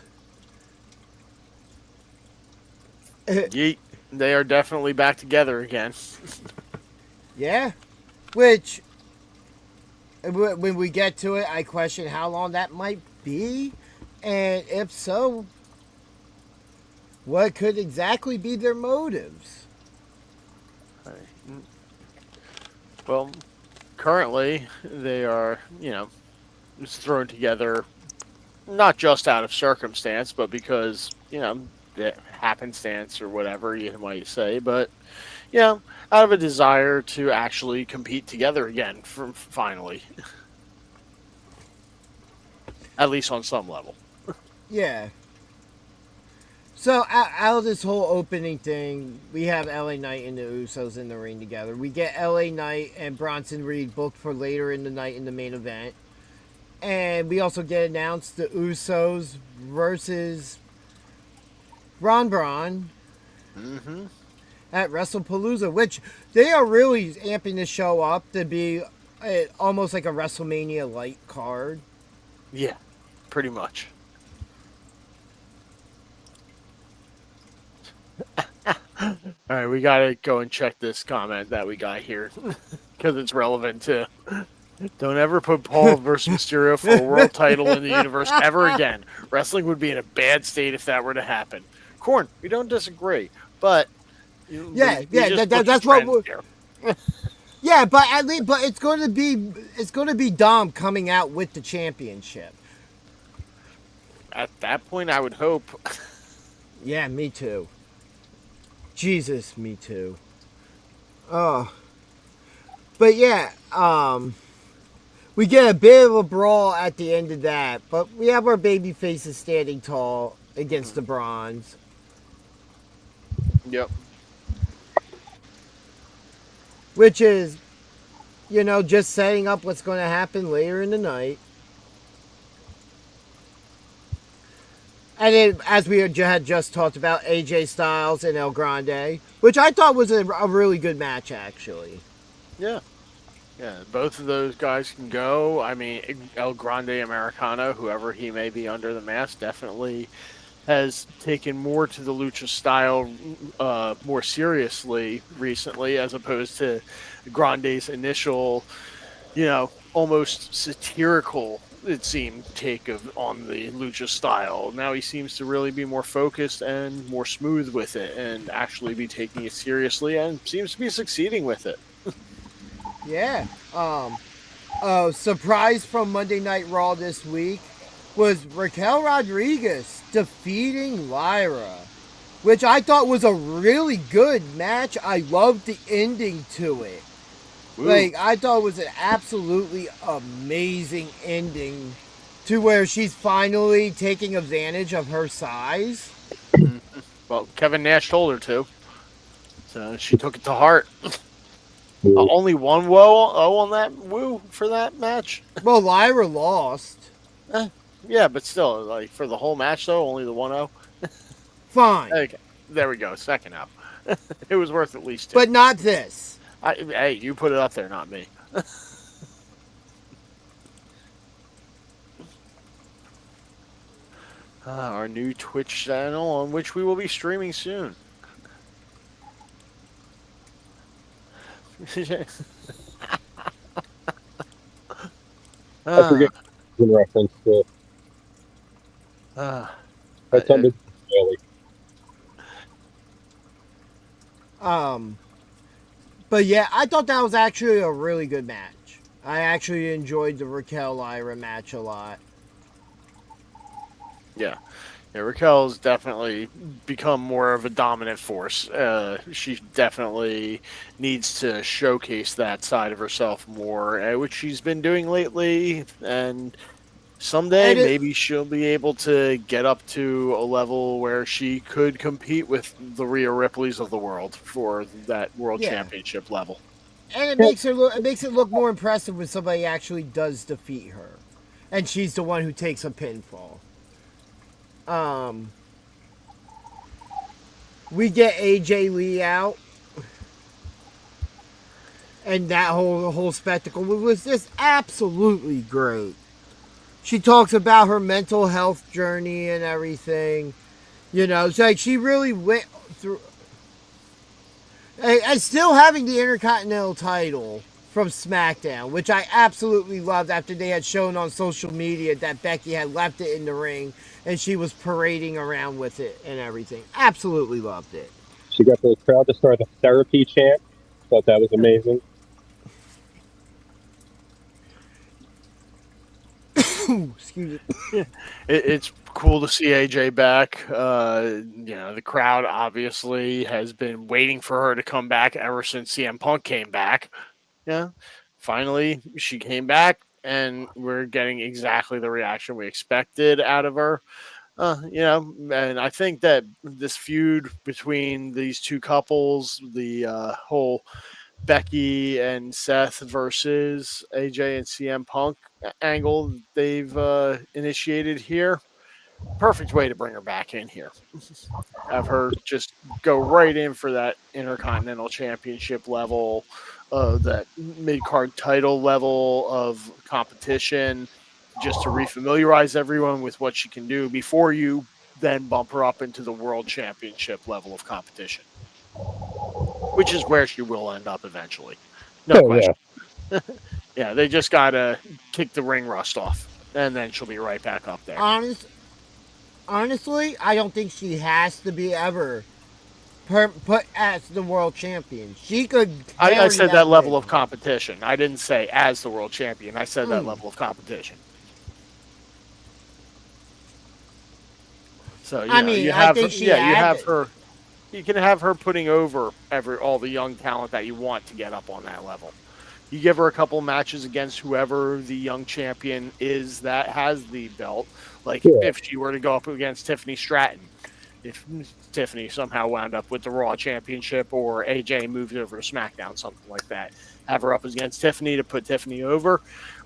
B: Yeet. They are definitely back together again.
C: Yeah. Which, when we get to it, I question how long that might be. And if so, what could exactly be their motives?
B: Well, currently, they are, just thrown together, not just out of circumstance, but because, the happenstance or whatever you might say, but, out of a desire to actually compete together again, finally. At least on some level.
C: Yeah. So, out of this whole opening thing, we have LA Knight and the Usos in the ring together. We get LA Knight and Bronson Reed booked for later in the night in the main event. And we also get announced the Usos versus Ron Braun at WrestlePalooza, which they are really amping the show up to be almost like a WrestleMania light card.
B: Yeah, pretty much. All right, we gotta go and check this comment that we got here because it's relevant too. Don't ever put Paul versus Mysterio for a world title in the universe ever again. Wrestling would be in a bad state if that were to happen. Corn, we don't disagree, but
C: that's what. Yeah, but at least, it's going to be Dom coming out with the championship.
B: At that point, I would hope.
C: Yeah, me too. Jesus, me too. Oh. But yeah, we get a bit of a brawl at the end of that, but we have our baby faces standing tall against the Bronze.
B: Yep.
C: Which is, just setting up what's going to happen later in the night. And then, as we had just talked about, AJ Styles and El Grande, which I thought was a really good match, actually.
B: Yeah. Yeah, both of those guys can go. I mean, El Grande Americano, whoever he may be under the mask, definitely has taken more to the lucha style more seriously recently, as opposed to Grande's initial, almost satirical, it seemed, take on the lucha style. Now he seems to really be more focused and more smooth with it, and actually be taking it seriously, and seems to be succeeding with it.
C: Yeah. Surprise from Monday Night Raw this week was Raquel Rodriguez defeating Lyra, which I thought was a really good match. I loved the ending to it. Ooh. Like, I thought it was an absolutely amazing ending to where she's finally taking advantage of her size.
B: Well, Kevin Nash told her to, so she took it to heart. Only one woo on that woo for that match.
C: Well, Lyra lost.
B: Yeah, but still, like, for the whole match though, only the 1-0.
C: Fine.
B: Okay, there we go. Second out. It was worth at least 2.
C: But not this.
B: Hey, you put it up there, not me. Our new Twitch channel, on which we will be streaming soon.
D: I forget in reference to. That's something early.
C: But yeah, I thought that was actually a really good match. I actually enjoyed the Raquel Lyra match a lot.
B: Yeah, Raquel's definitely become more of a dominant force. She definitely needs to showcase that side of herself more, which she's been doing lately. And someday, maybe she'll be able to get up to a level where she could compete with the Rhea Ripleys of the world for that world championship level.
C: And it makes it look more impressive when somebody actually does defeat her, and she's the one who takes a pinfall. We get AJ Lee out, and that whole spectacle was just absolutely great. She talks about her mental health journey and everything. It's like she really went through. And still having the Intercontinental title from SmackDown, which I absolutely loved after they had shown on social media that Becky had left it in the ring and she was parading around with it and everything. Absolutely loved it.
D: She got the crowd to start a therapy chant. Thought that was amazing.
C: Excuse me.
B: It's cool to see AJ back. The crowd obviously has been waiting for her to come back ever since CM Punk came back. Yeah, finally she came back, and we're getting exactly the reaction we expected out of her. And I think that this feud between these two couples, the whole Becky and Seth versus AJ and CM Punk angle they've initiated here, perfect way to bring her back in here. Have her just go right in for that Intercontinental Championship level, that mid-card title level of competition, just to refamiliarize everyone with what she can do before you then bump her up into the World Championship level of competition, which is where she will end up eventually. No question. Yeah, they just got to kick the ring rust off, and then she'll be right back up there.
C: Honestly, I don't think she has to be ever put as the world champion. She could.
B: I said that level of competition. I didn't say as the world champion. I said that level of competition. So you have her. You can have her putting over all the young talent that you want to get up on that level. You give her a couple matches against whoever the young champion is that has the belt. Like if she were to go up against Tiffany Stratton, if Tiffany somehow wound up with the Raw Championship or AJ moved over to SmackDown, something like that. Have her up against Tiffany to put Tiffany over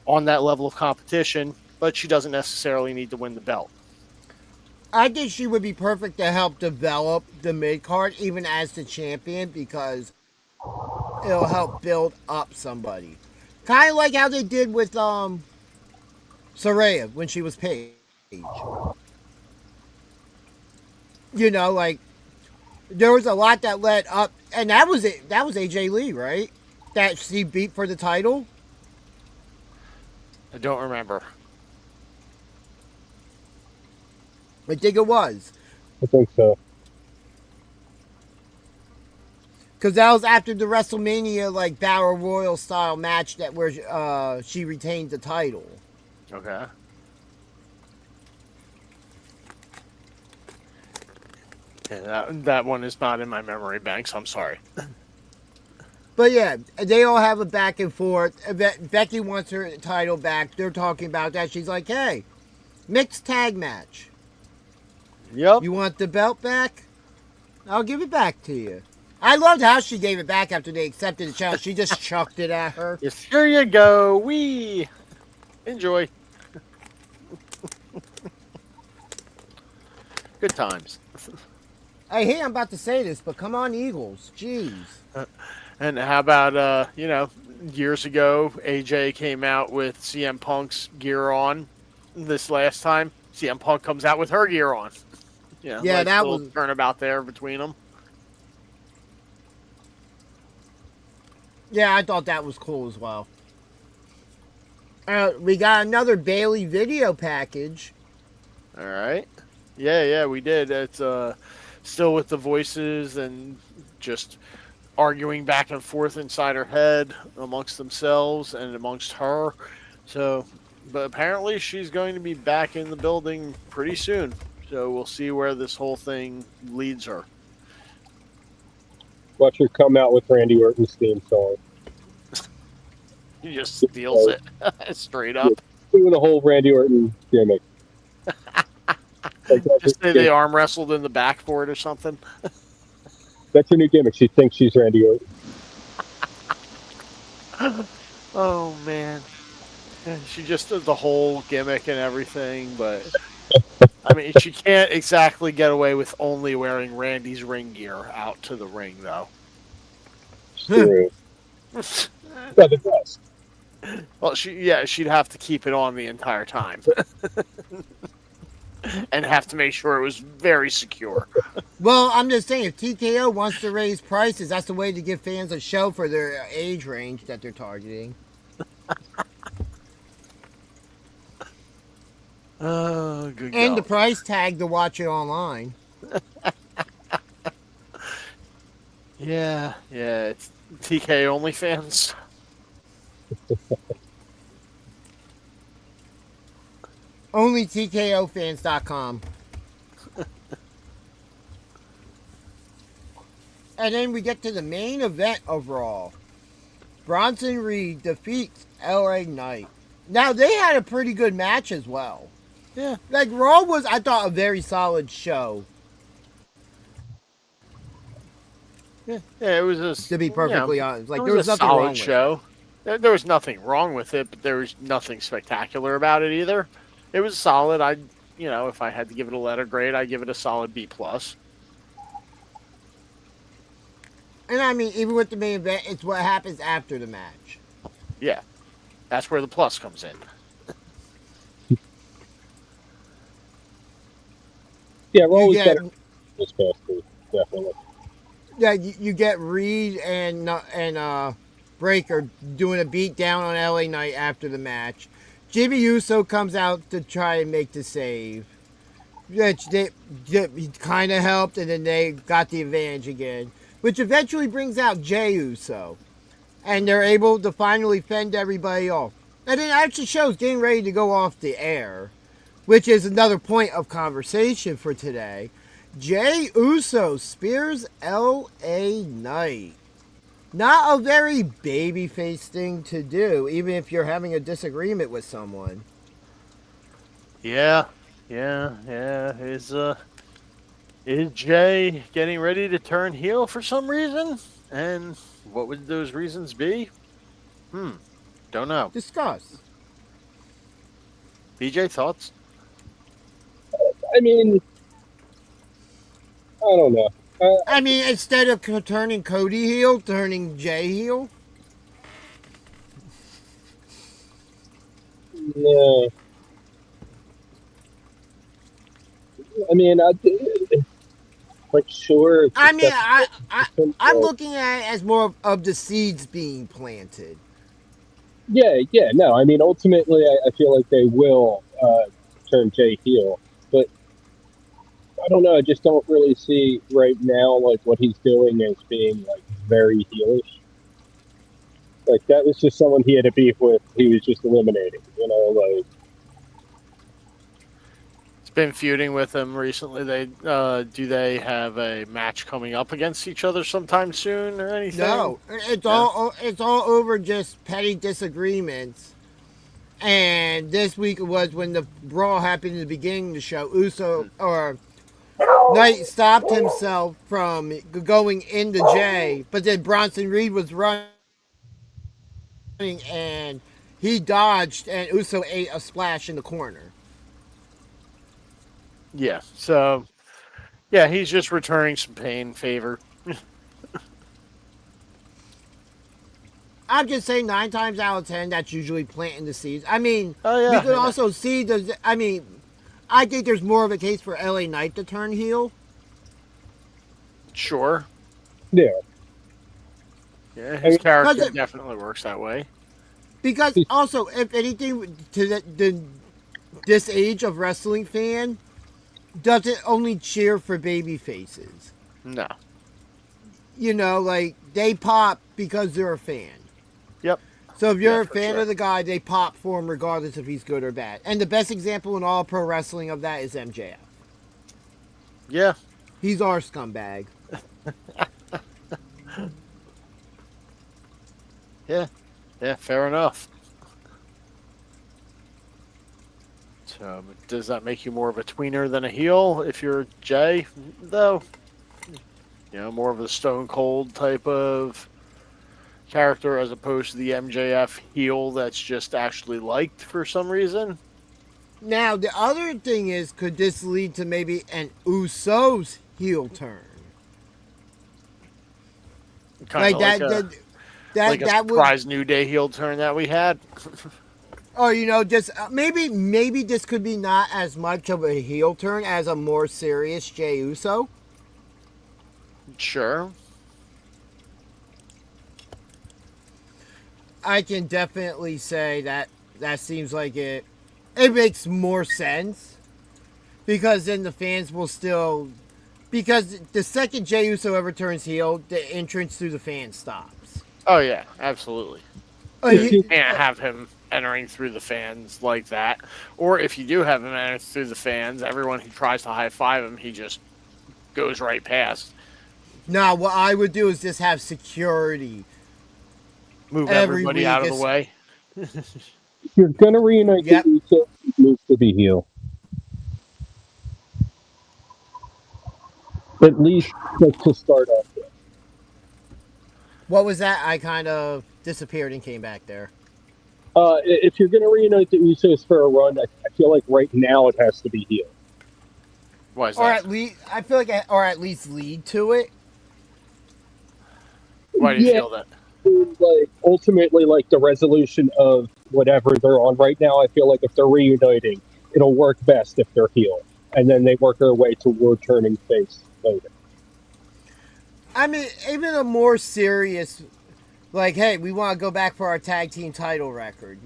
B: on that level of competition, but she doesn't necessarily need to win the belt.
C: I think she would be perfect to help develop the mid-card even as the champion because it'll help build up somebody. Kind of like how they did with Saraya when she was Paige. you know, like there was a lot that led up, and that was it. That was AJ Lee, right? That she beat for the title.
B: I don't remember.
C: I think it was.
D: I think so.
C: Because that was after the WrestleMania like Battle Royal style match that where she retained the title.
B: Okay. Yeah, that one is not in my memory bank, so I'm sorry.
C: But yeah, they all have a back and forth. Becky wants her title back. They're talking about that. She's like, hey, mixed tag match.
B: Yep.
C: You want the belt back? I'll give it back to you. I loved how she gave it back after they accepted the challenge. She just chucked it at her.
B: Yes, here you go. We enjoy. Good times.
C: Hey, I'm about to say this, but come on, Eagles. Jeez.
B: And how about, years ago, AJ came out with CM Punk's gear on this last time. CM Punk comes out with her gear on. Yeah,
C: Yeah, that
B: was turnabout there between them.
C: Yeah, I thought that was cool as well. We got another Bailey video package.
B: All right. Yeah, we did. It's still with the voices and just arguing back and forth inside her head amongst themselves and amongst her. So, but apparently she's going to be back in the building pretty soon. So we'll see where this whole thing leads her.
D: Watch her come out with Randy Orton's theme song.
B: He just steals it straight up.
D: Doing the whole Randy Orton gimmick.
B: Just say they arm wrestled in the backboard or something.
D: That's her new gimmick. She thinks she's Randy Orton.
B: Oh, man. She just does the whole gimmick and everything, but I mean, she can't exactly get away with only wearing Randy's ring gear out to the ring, though.
D: True. Not the best.
B: Well, she'd have to keep it on the entire time. And have to make sure it was very secure.
C: Well, I'm just saying, if TKO wants to raise prices, that's the way to give fans a show for their age range that they're targeting.
B: Oh, good
C: And the
B: God.
C: price tag to watch it online.
B: Yeah, it's TK OnlyFans.
C: Only TKOfans.com. And then we get to the main event overall. Bronson Reed defeats LA Knight. Now, they had a pretty good match as well.
B: Yeah.
C: Like, Raw was, I thought, a very solid show.
B: Yeah, it was a,
C: To be perfectly honest. Like,
B: it
C: there was
B: a
C: nothing
B: solid
C: wrong with
B: show. There was nothing wrong with it, but there was nothing spectacular about it either. It was solid. If I had to give it a letter grade, I'd give it a solid B+.
C: And I mean, even with the main event, it's what happens after the match.
B: Yeah, that's where the plus comes in.
D: Yeah, we're always
C: You
D: better
C: get,
D: this past week, definitely.
C: yeah, you get Reed and Breaker doing a beat down on LA Knight after the match. Jey Uso comes out to try and make the save. Which he kind of helped, and then they got the advantage again. Which eventually brings out Jey Uso. And they're able to finally fend everybody off. And it actually shows getting ready to go off the air. Which is another point of conversation for today. Jey Uso spears LA Knight. Not a very babyface thing to do, even if you're having a disagreement with someone.
B: Yeah. Is Jay getting ready to turn heel for some reason? And what would those reasons be? Don't know.
C: Discuss.
B: BJ, thoughts?
D: I mean, I don't know.
C: I mean, instead of turning Cody heel, turning Jay heel.
D: No. I mean, Like, sure.
C: I mean,
D: that's
C: I'm looking at it as more of the seeds being planted.
D: Yeah. No, I mean, ultimately, I feel like they will turn Jay heel, but I don't know. I just don't really see right now like what he's doing as being like very heelish. Like that was just someone he had a beef with. He was just eliminating. Like
B: It's been feuding with him recently. Do they have a match coming up against each other sometime soon or anything?
C: No, it's all over just petty disagreements. And this week was when the brawl happened in the beginning of the show. Knight stopped himself from going into Jay, but then Bronson Reed was running and he dodged, and Uso ate a splash in the corner.
B: Yeah. So, yeah, he's just returning some pain favor.
C: I'm just saying 9 times out of 10, that's usually planting the seeds. I mean,
B: Oh,
C: we
B: yeah,
C: could
B: yeah.
C: also see I think there's more of a case for LA Knight to turn heel.
B: Sure.
D: yeah,
B: Yeah, his character
C: Because
B: definitely works that way.
C: Because also, if anything, to this age of wrestling fan, doesn't only cheer for baby faces.
B: No.
C: Like, they pop because they're a fan.
B: Yep.
C: So if you're
B: Yeah,
C: a
B: for
C: fan
B: sure.
C: of the guy, they pop for him regardless if he's good or bad. And the best example in all pro wrestling of that is MJF.
B: Yeah.
C: He's our scumbag.
B: Yeah, fair enough. So, does that make you more of a tweener than a heel if you're Jay, though? More of a Stone Cold type of character as opposed to the MJF heel that's just actually liked for some reason?
C: Now, the other thing is, could this lead to maybe an Usos heel turn?
B: Kind of like a
C: that would.
B: surprise New Day heel turn that we had.
C: Or, just maybe this could be not as much of a heel turn as a more serious Jey Uso.
B: Sure.
C: I can definitely say that seems like it makes more sense. Because then the fans will still... Because the second Jey Uso ever turns heel, the entrance through the fans stops.
B: Oh, yeah, absolutely. You can't have him entering through the fans like that. Or if you do have him enter through the fans, everyone who tries to high-five him, he just goes right past.
C: No, what I would do is just have security.
B: Move
C: Every
B: everybody
C: week
B: out of
C: is-
B: the way.
D: if you're gonna reunite
C: Yep.
D: the Usos, it needs to be heel. At least to start off with.
C: What was that? I kind of disappeared and came back there.
D: If you're gonna reunite the Usos for a run, I feel like right now it has to be heel.
B: Why is
C: Or
B: that?
C: at least, I feel like, or at least lead to it.
B: Why do you
D: Yeah.
B: feel that?
D: Like ultimately, like the resolution of whatever they're on right now, I feel like if they're reuniting, it'll work best if they're heel, and then they work their way toward turning face later.
C: I mean, even a more serious, like, hey, we want to go back for our tag team title record,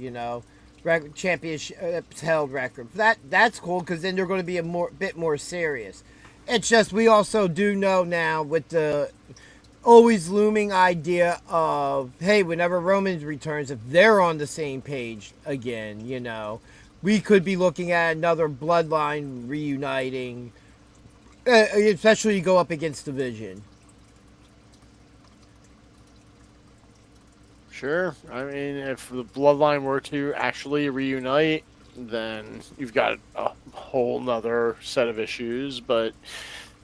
C: championship held record. That's cool because then they're going to be bit more serious. It's just we also do know now with the always looming idea of, hey, whenever Roman returns, if they're on the same page again, we could be looking at another bloodline reuniting, especially go up against Division.
B: Sure. I mean, if the bloodline were to actually reunite, then you've got a whole nother set of issues. But,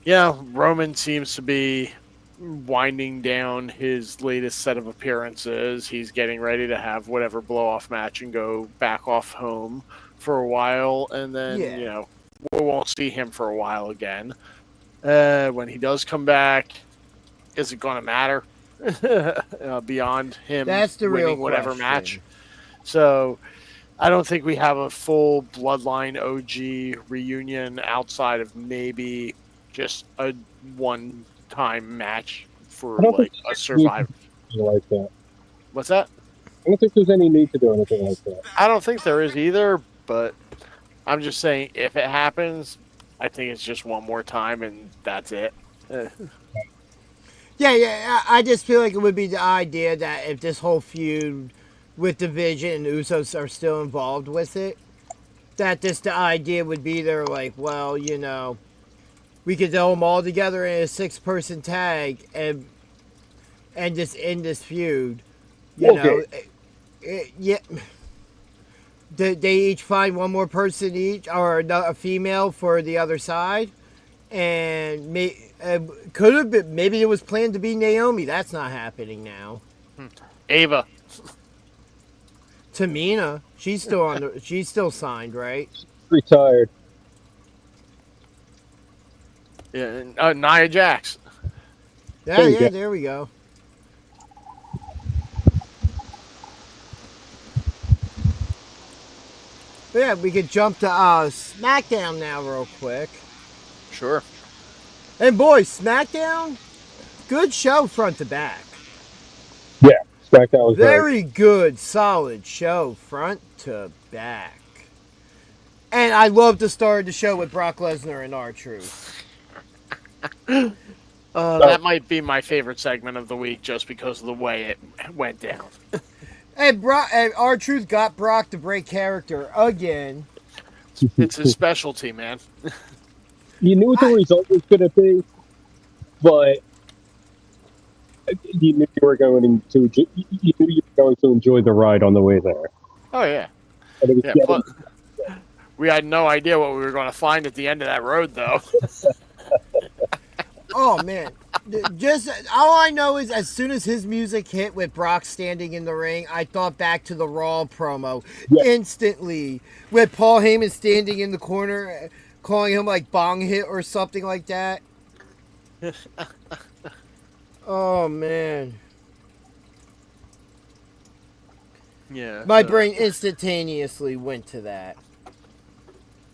B: yeah, Roman seems to be winding down his latest set of appearances. He's getting ready to have whatever blow-off match and go back off home for a while. And then, we won't see him for a while again. When he does come back, is it going to matter? Beyond him
C: That's the
B: winning
C: real
B: whatever
C: question.
B: match. So I don't think we have a full Bloodline OG reunion outside of maybe just a one-time match for
D: I don't
B: like
D: think
B: a
D: there's
B: Survivor.
D: anything like that.
B: What's that?
D: I don't think there's any need to do anything like that.
B: I don't think there is either, but I'm just saying if it happens, I think it's just one more time and that's it.
C: Yeah. I just feel like it would be the idea that if this whole feud with Division and Usos are still involved with it, that the idea would be they're like, well, we could throw them all together in a 6-person tag and just end this feud. Yeah. They each find one more person each, or a female for the other side, and could have been, maybe it was planned to be Naomi. That's not happening now.
B: Ava.
C: Tamina, she's still signed, right?
D: Retired.
B: Yeah, Nia Jax.
C: Yeah, there we go. But yeah, we could jump to SmackDown now real quick.
B: Sure.
C: And boys, SmackDown, good show front to back.
D: Yeah, SmackDown was
C: Very good, solid show front to back. And I love to start the show with Brock Lesnar and R-Truth.
B: That might be my favorite segment of the week just because of the way it went down.
C: And R-Truth got Brock to break character again.
B: It's his specialty, man.
D: You knew what the result was going to be, but you knew you were going to enjoy the ride on the way there.
B: Oh, yeah.
D: And it was
B: But we had no idea what we were going to find at the end of that road, though.
C: Oh, man. Just all I know is as soon as his music hit with Brock standing in the ring, I thought back to the Raw promo instantly with Paul Heyman standing in the corner calling him like bong hit or something like that. Oh, man.
B: Yeah.
C: My brain instantaneously went to that.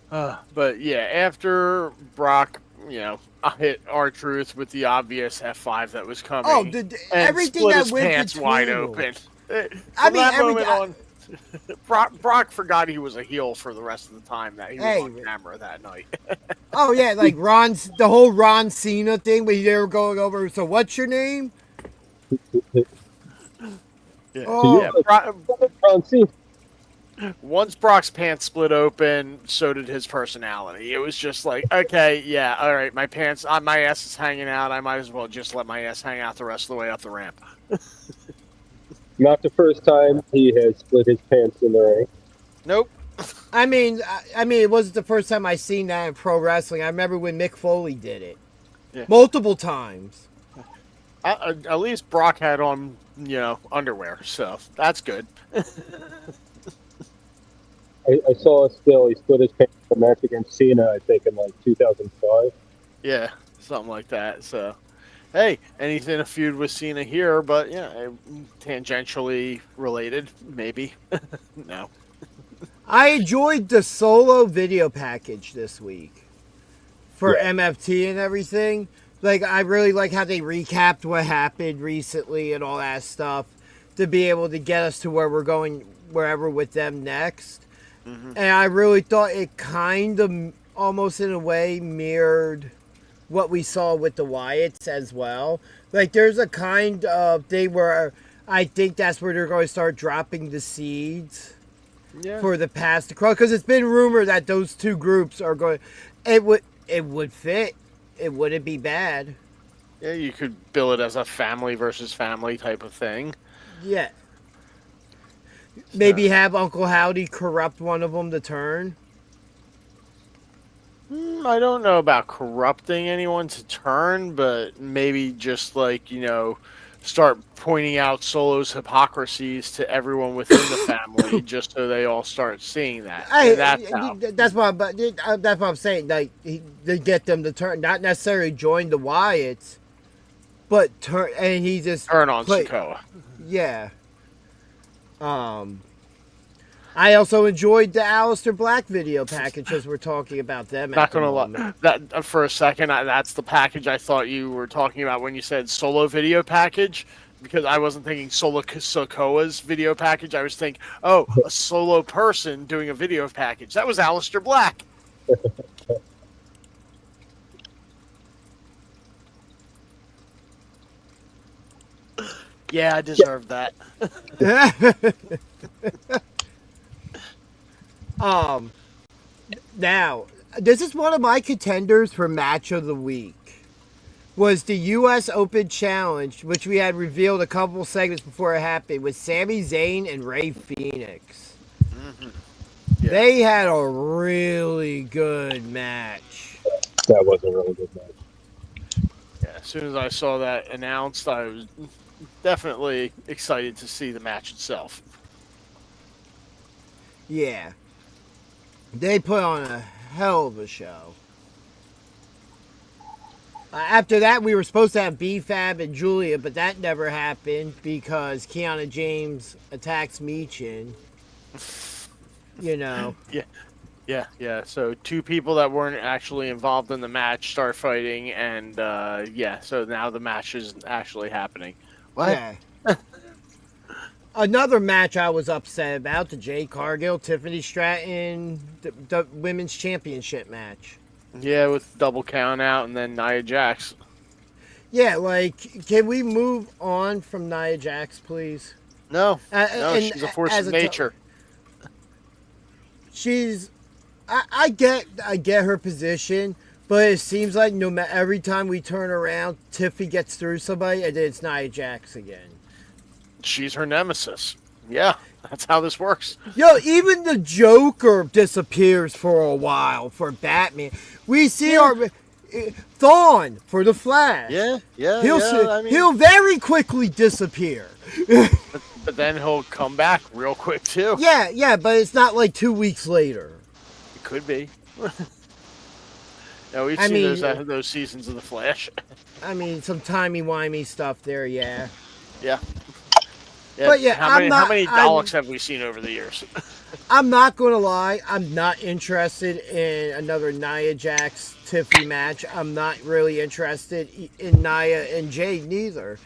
B: But yeah, after Brock, I hit R-Truth with the obvious F5 that was coming.
C: Oh,
B: and
C: everything
B: split
C: that
B: his
C: went
B: pants
C: between
B: wide
C: them.
B: open.
C: I mean,
B: moment on, Brock forgot he was a heel for the rest of the time that he was on camera that night.
C: Oh yeah, like the whole Ron Cena thing, where they were going over. So what's your name?
B: Yeah.
C: Oh.
B: Yeah, once Brock's pants split open, so did his personality. It was just like, okay, yeah, all right, my ass is hanging out. I might as well just let my ass hang out the rest of the way up the ramp.
D: Not the first time he has split his pants in the ring.
B: Nope.
C: I mean, it wasn't the first time I seen that in pro wrestling. I remember when Mick Foley did it multiple times.
B: At least Brock had on, underwear, so that's good.
D: I saw a still. He split his pants in a match against Cena, I think, in like 2005.
B: Yeah, something like that. So, hey, anything a feud with Cena here, but tangentially related, maybe. No.
C: I enjoyed the solo video package this week for MFT and everything. Like, I really like how they recapped what happened recently and all that stuff to be able to get us to where we're going, wherever with them next. Mm-hmm. And I really thought it kind of, almost in a way, mirrored what we saw with the Wyatts as well. Like, there's a kind of thing where I think that's where they're going to start dropping the seeds for the past to cross. Because it's been rumored that those two groups are going... It would fit. It wouldn't be bad.
B: Yeah, you could bill it as a family versus family type of thing.
C: Yeah. Maybe have Uncle Howdy corrupt one of them to turn.
B: I don't know about corrupting anyone to turn, but maybe just start pointing out Solo's hypocrisies to everyone within the family, just so they all start seeing that.
C: That's what I'm saying. Like, to get them to turn, not necessarily join the Wyatts, but turn, and he just
B: turn on Sikoa.
C: Yeah. I also enjoyed the Aleister Black video package as we're talking about them.
B: Not gonna lie, that for a second, that's the package I thought you were talking about when you said solo video package, because I wasn't thinking Solo Sokoa's video package. I was thinking, oh, a solo person doing a video package. That was Aleister Black. Yeah, I deserve that.
C: Now, this is one of my contenders for match of the week. Was the U.S. Open Challenge, which we had revealed a couple segments before it happened, with Sami Zayn and Rey Fenix.
B: Mm-hmm. Yeah.
C: They had a really good match.
D: That was a really good match.
B: Yeah, as soon as I saw that announced, I was definitely excited to see the match itself.
C: Yeah. They put on a hell of a show. After that, we were supposed to have B-Fab and Julia, but that never happened because Kiana James attacks Michin. You know.
B: Yeah. So 2 people that weren't actually involved in the match start fighting, and so now the match is actually happening. What?
C: Yeah. Another match I was upset about, the Jade Cargill, Tiffany Stratton, the Women's Championship match.
B: Yeah, with double count out and then Nia Jax.
C: Yeah, like, can we move on from Nia Jax, please?
B: No,
C: and
B: she's a force of nature.
C: She's, I get her position, but it seems like no matter every time we turn around, Tiffy gets through somebody, and then it's Nia Jax again. She's
B: her nemesis. Yeah, that's how this works.
C: Yo, even the Joker disappears for a while for Batman. We see our Thawne for the Flash.
B: Yeah.
C: He'll very quickly disappear.
B: But then he'll come back real quick too.
C: Yeah, but it's not like 2 weeks later.
B: It could be. No, we've seen those seasons of the Flash.
C: I mean, some timey-wimey stuff there, yeah.
B: Yeah.
C: But yeah,
B: how many Daleks have we seen over the years?
C: I'm not going to lie. I'm not interested in another Nia Jax Tiffy match. I'm not really interested in Nia and Jade neither.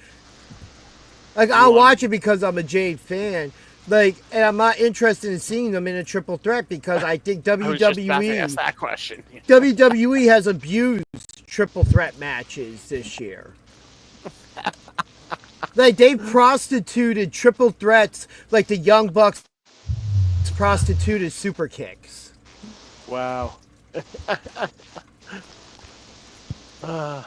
C: Like, I'll watch it because I'm a Jade fan. Like, and I'm not interested in seeing them in a triple threat because I think WWE.
B: I was just about to ask that question.
C: WWE has abused triple threat matches this year. Like, they prostituted triple threats like the Young Bucks prostituted super kicks.
B: Wow. Thought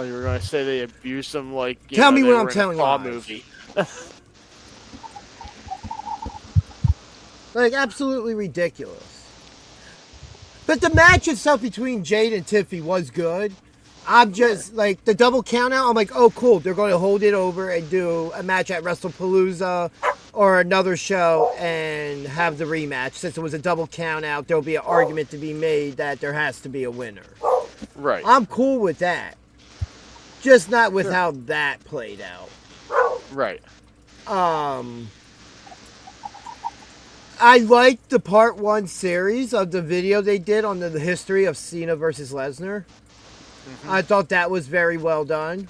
B: you were going to say they abused them like.
C: Tell me when I'm telling lies.
B: Movie.
C: Like, absolutely ridiculous. But the match itself between Jade and Tiffy was good. I'm just, like, the double count out, I'm like, oh, cool. They're going to hold it over and do a match at WrestlePalooza or another show and have the rematch. Since it was a double count out, there'll be an argument to be made that there has to be a winner.
B: Right.
C: I'm cool with that. Just not with how that played out.
B: Right.
C: I liked the part 1 series of the video they did on the history of Cena versus Lesnar. Mm-hmm. I thought that was very well done.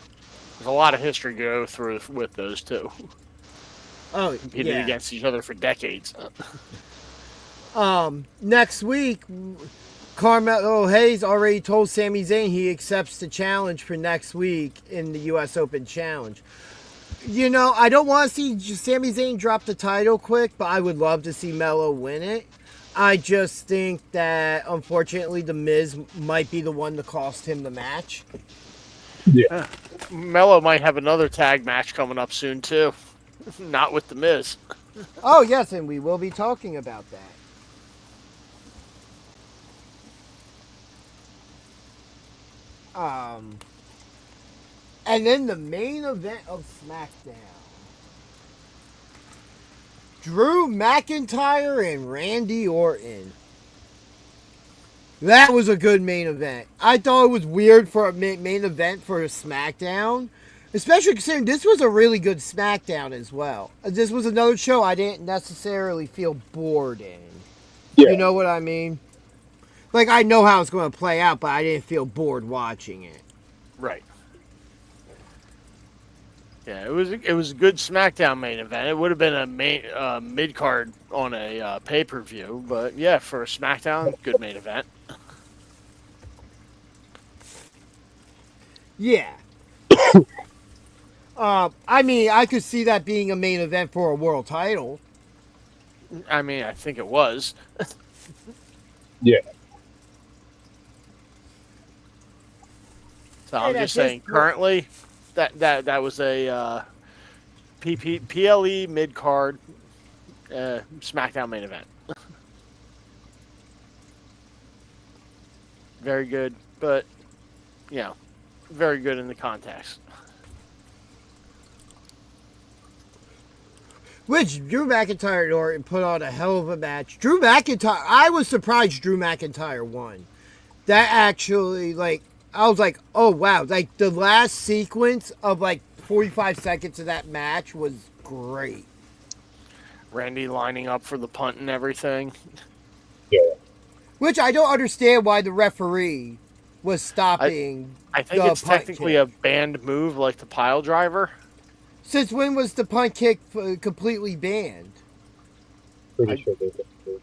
B: There's a lot of history to go through with those two.
C: Oh,
B: competing against each other for decades.
C: Next week, Carmelo Hayes already told Sami Zayn he accepts the challenge for next week in the U.S. Open Challenge. You know, I don't want to see Sami Zayn drop the title quick, but I would love to see Melo win it. I just think that, unfortunately, The Miz might be the one to cost him the match.
D: Yeah.
B: Melo might have another tag match coming up soon, too. Not with The Miz.
C: Oh, yes, and we will be talking about that. And then the main event of SmackDown. Drew McIntyre and Randy Orton. That was a good main event. I thought it was weird for a main event for a SmackDown, Especially considering this was a really good SmackDown as well. This was another show I didn't necessarily feel bored in.
D: Yeah.
C: You know what I mean? Like, I know how it's going to play out, but I didn't feel bored watching it.
B: Right. Yeah, it was a good SmackDown main event. It would have been a mid card on a pay-per-view, but yeah, for a SmackDown, good main event.
C: Yeah. I mean, I could see that being a main event for a world title.
B: I mean, I think it was.
D: Yeah.
B: So I'm just saying, currently, that was a PLE mid card SmackDown main event. Very good, but very good in the context.
C: Which Drew McIntyre and Orton put on a hell of a match. Drew McIntyre, I was surprised Drew McIntyre won. That actually, like, I was like, oh wow. Like, the last sequence of like 45 seconds of that match was great.
B: Randy lining up for the punt and everything.
D: Yeah.
C: Which I don't understand why the referee was stopping.
B: I think it's technically a banned move, like the pile driver.
C: Since when was the punt kick completely banned?
D: Pretty sure they did.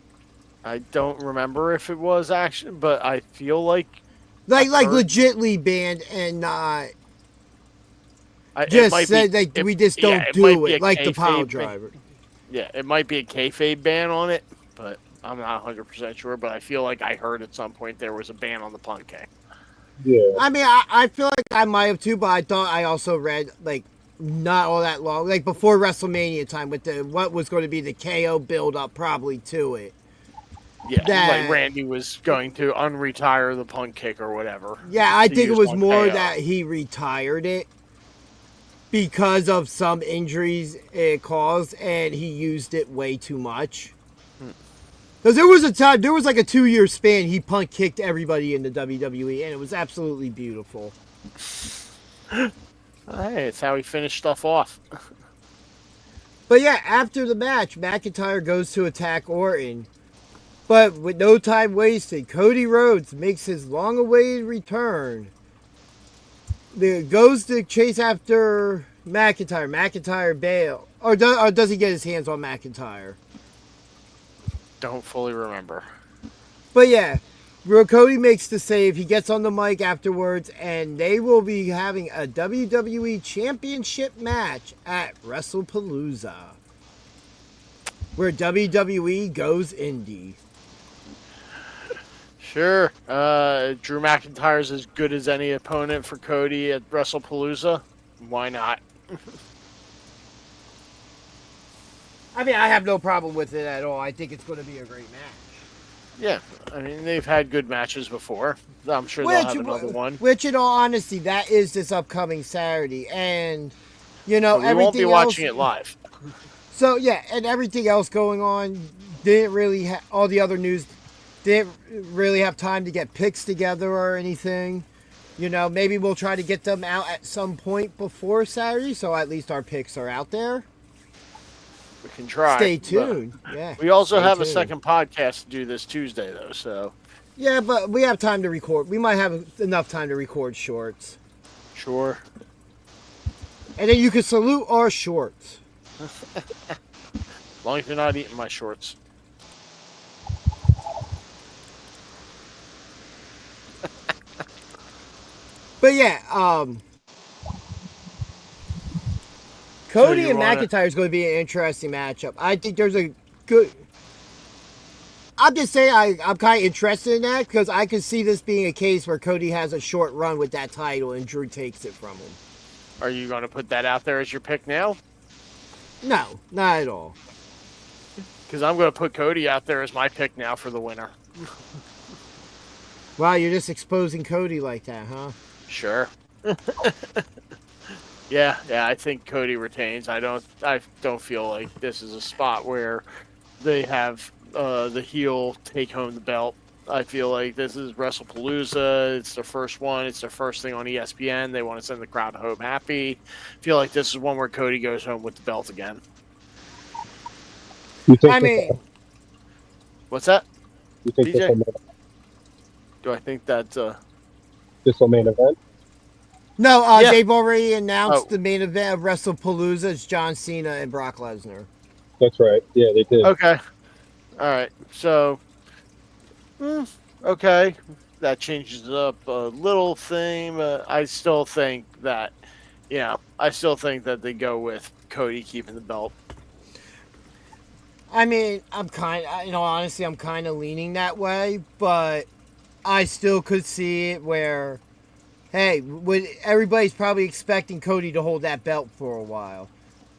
B: I don't remember if it was actually, but I feel like
C: legitly banned and not
B: just
C: said like we just don't do it like the pile driver.
B: Yeah, it might be a kayfabe ban on it, but I'm not 100% sure. But I feel like I heard at some point there was a ban on the punt kick.
D: Yeah.
C: I mean, I feel like I might have too, but I thought I also read like not all that long, like before WrestleMania time with what was going to be the KO build up probably to it.
B: Yeah, like Randy was going to unretire the punt kick or whatever.
C: Yeah, I think it was more that he retired it because of some injuries it caused, and he used it way too much. Because there was a time, there was like a 2-year span, he punt kicked everybody in the WWE, and it was absolutely beautiful.
B: Hey, it's how he finished stuff off.
C: But yeah, after the match, McIntyre goes to attack Orton. But with no time wasted, Cody Rhodes makes his long-awaited return. Goes to chase after McIntyre. McIntyre bail. Or does he get his hands on McIntyre?
B: Don't fully remember.
C: But yeah, Cody makes the save. He gets on the mic afterwards, and they will be having a WWE Championship match at WrestlePalooza, where WWE goes indie.
B: Sure. Drew McIntyre's as good as any opponent for Cody at WrestlePalooza. Why not?
C: I mean, I have no problem with it at all. I think it's going to be a great match.
B: Yeah, I mean, they've had good matches before. I'm sure they'll have another one.
C: Which, in all honesty, that is this upcoming Saturday. And, you know,
B: we won't be watching it live.
C: So, yeah, and everything else going on, didn't really all the other news didn't really have time to get picks together or anything. You know, maybe we'll try to get them out at some point before Saturday, so at least our picks are out there.
B: We can try.
C: Stay tuned. Yeah.
B: We also have a second podcast to do this Tuesday, though, so.
C: Yeah, but we have time to record. We might have enough time to record shorts.
B: Sure.
C: And then you can salute our shorts.
B: As long as you're not eating my shorts.
C: But yeah, Cody and McIntyre is going to be an interesting matchup. I think there's a good. I'm just saying I'm kind of interested in that because I could see this being a case where Cody has a short run with that title and Drew takes it from him.
B: Are you going to put that out there as your pick now?
C: No, not at all.
B: Because I'm going to put Cody out there as my pick now for the winner.
C: Wow, you're just exposing Cody like that, huh?
B: Sure. Yeah, I think Cody retains. I don't feel like this is a spot where they have the heel take home the belt. I feel like this is WrestlePalooza. It's their first one. It's their first thing on ESPN. They want to send the crowd home happy. I feel like this is one where Cody goes home with the belt again.
D: You think
C: I mean,
B: What's that?
D: you think
B: DJ? Do I think that?
D: this will main event?
C: no,
B: Yeah.
C: they've already announced
B: Oh.
C: the main event of WrestlePalooza. It's John Cena and Brock Lesnar.
D: That's right. Yeah, they did.
B: Okay. All right. So, okay, that changes up a little thing, but I still think that, they go with Cody keeping the belt.
C: I mean, honestly, I'm kind of leaning that way, but I still could see it where, hey, everybody's probably expecting Cody to hold that belt for a while,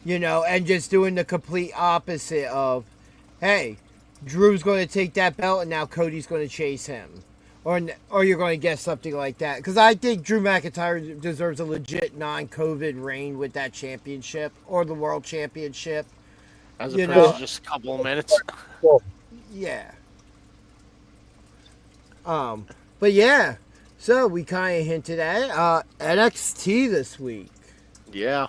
C: and just doing the complete opposite of, hey, Drew's going to take that belt and now Cody's going to chase him. Or you're going to get something like that. Because I think Drew McIntyre deserves a legit non-COVID reign with that championship or the world championship.
B: As opposed to just a couple of minutes.
D: Well,
C: Yeah. But yeah. So we kind of hinted at it. NXT this week.
B: Yeah.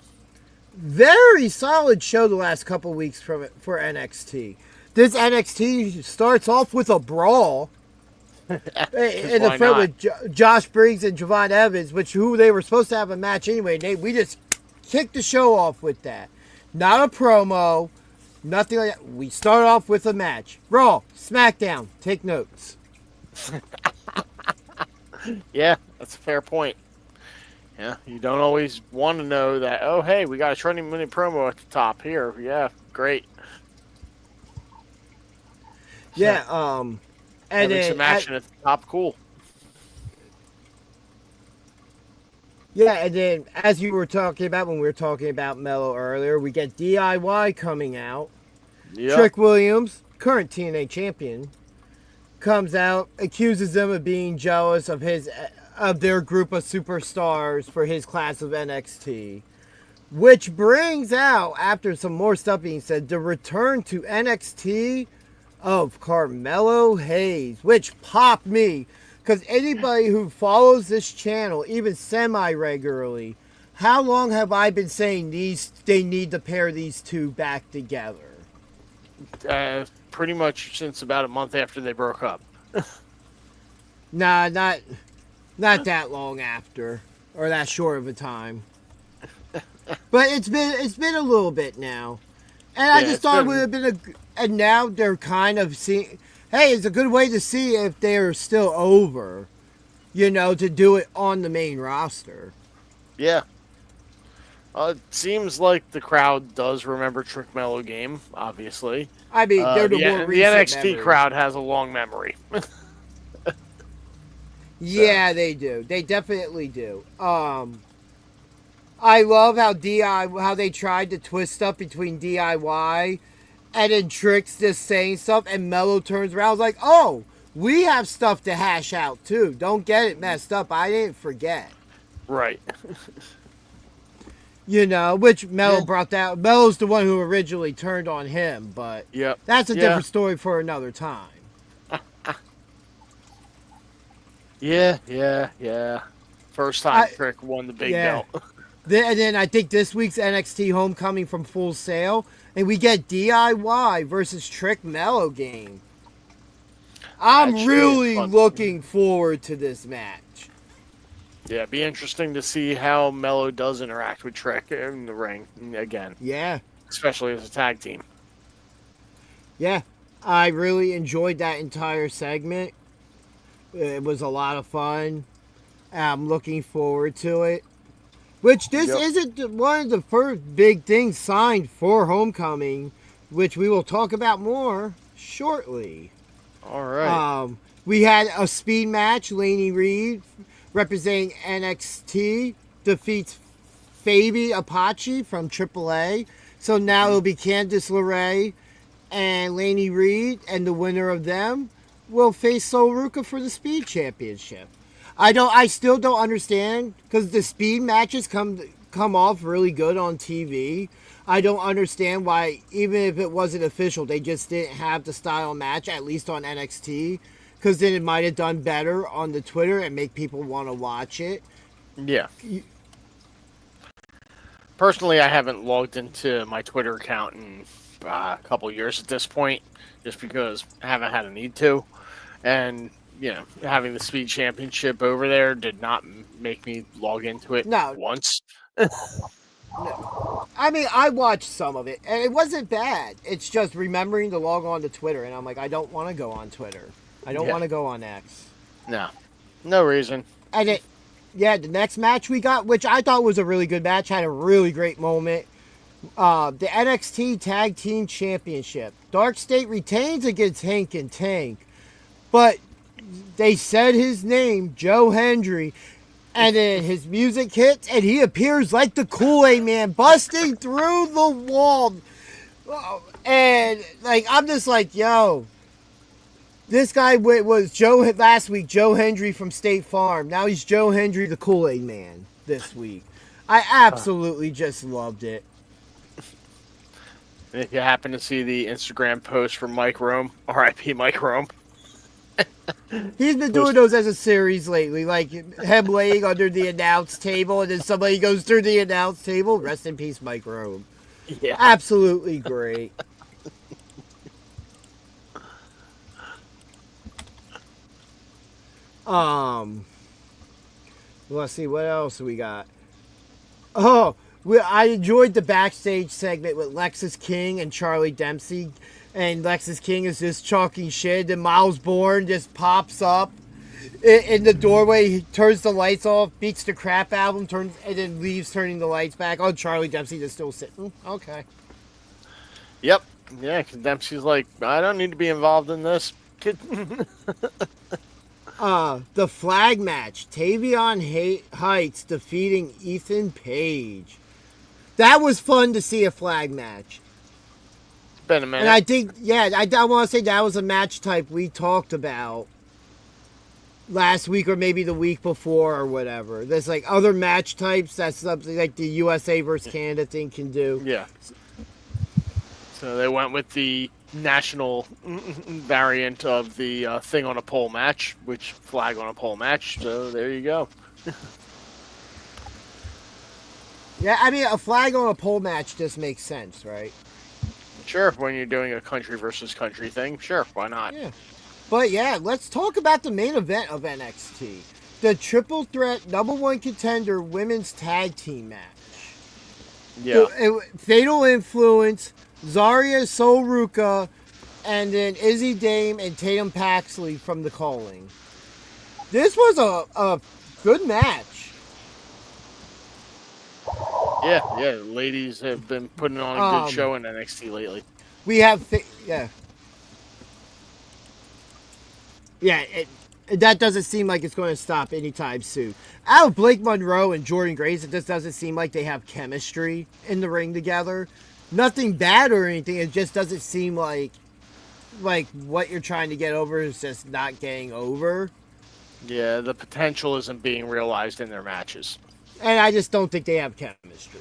C: Very solid show the last couple weeks for NXT. This NXT starts off with a brawl in the front with Josh Briggs and Javon Evans, who they were supposed to have a match anyway. We just kicked the show off with that. Not a promo, nothing like that. We start off with a match. Raw, SmackDown, take notes.
B: Yeah, that's a fair point. Yeah, you don't always want to know that, oh, hey, we got a 20-minute promo at the top here. Yeah, great.
C: Yeah, and
B: Having
C: then
B: some action at the top, cool.
C: yeah, and then as you were talking about when we were talking about Mello earlier, we get DIY coming out.
B: Yeah.
C: Trick Williams, current TNA champion, comes out, accuses them of being jealous of their group of superstars for his class of NXT, which brings out, after some more stuff being said, the return to NXT of Carmelo Hayes, which popped me, because anybody who follows this channel, even semi-regularly, how long have I been saying they need to pair these two back together?
B: Pretty much since about a month after they broke up.
C: Nah, not that long after, or that short of a time. But it's been a little bit now, and I just thought it would have been and now they're kind of seeing. Hey, it's a good way to see if they're still over, to do it on the main roster.
B: Yeah. It seems like the crowd does remember Trick Mello game, obviously.
C: I mean, they're the more
B: the
C: recent
B: NXT
C: memories.
B: crowd has a long memory.
C: Yeah, they do. They definitely do. I love how they tried to twist up between DIY and then Trick's just saying stuff and Mello turns around. I was like, oh, we have stuff to hash out too. Don't get it messed up. I didn't forget.
B: Right.
C: Which Mello brought that. Mello's the one who originally turned on him, but that's a different story for another time.
B: Yeah. First time Trick won the big belt.
C: And then I think this week's NXT Homecoming from Full Sail, and we get DIY versus Trick Mello game. I'm really looking forward to this match.
B: Yeah, it'd be interesting to see how Mello does interact with Trick in the ring again.
C: Yeah.
B: Especially as a tag team.
C: Yeah, I really enjoyed that entire segment. It was a lot of fun. I'm looking forward to it. Which this isn't one of the first big things signed for Homecoming, which we will talk about more shortly.
B: All right.
C: We had a speed match. Laney Reed, representing NXT, defeats Fabi Apache from AAA. So now it'll be Candice LeRae and Laney Reed, and the winner of them will face Sol Ruca for the Speed Championship. I still don't understand, because the speed matches come off really good on TV. I don't understand why, even if it wasn't official, they just didn't have the style match, at least on NXT. because then it might have done better on the Twitter and make people want to watch it.
B: Yeah. Personally, I haven't logged into my Twitter account in a couple years at this point, just because I haven't had a need to. And, having the Speed Championship over there did not make me log into it once.
C: No. I mean, I watched some of it, and it wasn't bad. It's just remembering to log on to Twitter, and I'm like, I don't want to go on Twitter. I don't want to go on X.
B: No reason.
C: And the next match we got, which I thought was a really good match, had a really great moment. The NXT Tag Team Championship. Dark State retains against Hank and Tank, but they said his name, Joe Hendry, and then his music hits, and he appears like the Kool-Aid Man, busting through the wall. And, I'm just like, yo, this guy was last week, Joe Hendry from State Farm. Now he's Joe Hendry, the Kool-Aid Man, this week. I absolutely just loved it.
B: If you happen to see the Instagram post from Mike Rome, R.I.P. Mike Rome.
C: He's been doing those as a series lately, like him laying under the announce table, and then somebody goes through the announce table. Rest in peace, Mike Rome.
B: Yeah.
C: Absolutely great. Let's see, what else we got? Oh, I enjoyed the backstage segment with Lexus King and Charlie Dempsey. And Lexus King is just talking shit. And Miles Bourne just pops up in the doorway. He turns the lights off, beats the crap out of him, and then leaves turning the lights back. Oh, Charlie Dempsey is still sitting. Okay.
B: Yep. Yeah, because Dempsey's like, I don't need to be involved in this.
C: The flag match. Tavion Heights defeating Ethan Page. That was fun to see a flag match.
B: Been a minute.
C: And I think, I want to say that was a match type we talked about last week or maybe the week before or whatever. There's other match types that's something like the USA versus Canada thing can do.
B: Yeah. So they went with the national variant of the thing on a pole match, which flag on a pole match. So there you go.
C: Yeah, I mean, a flag on a pole match just makes sense, right?
B: Sure, when you're doing a country versus country thing, sure, why not?
C: Yeah. But let's talk about the main event of NXT. The triple threat number one contender women's tag team match.
B: Yeah.
C: Fatal Influence, Zarya Solruka, and then Izzy Dame and Tatum Paxley from The Calling. This was a good match.
B: Yeah, ladies have been putting on a good show in NXT lately.
C: We have, that doesn't seem like it's going to stop anytime soon. Out of Blake Monroe and Jordan Grace, it just doesn't seem like they have chemistry in the ring together. Nothing bad or anything, it just doesn't seem like what you're trying to get over is just not getting over.
B: Yeah, the potential isn't being realized in their matches.
C: And I just don't think they have chemistry.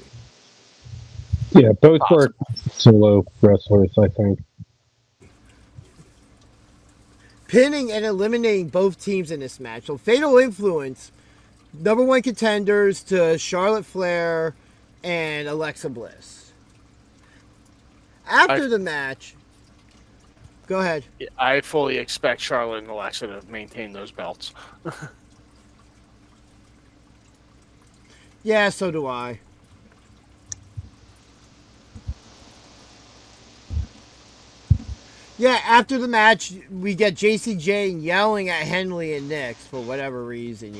D: Yeah, both were solo wrestlers, I think.
C: Pinning and eliminating both teams in this match. So Fatal Influence, number one contenders to Charlotte Flair and Alexa Bliss. After the match, go ahead.
B: I fully expect Charlotte and Alexa to maintain those belts.
C: Yeah, so do I. Yeah, after the match, we get JC Jane yelling at Henley and Nix for whatever reason,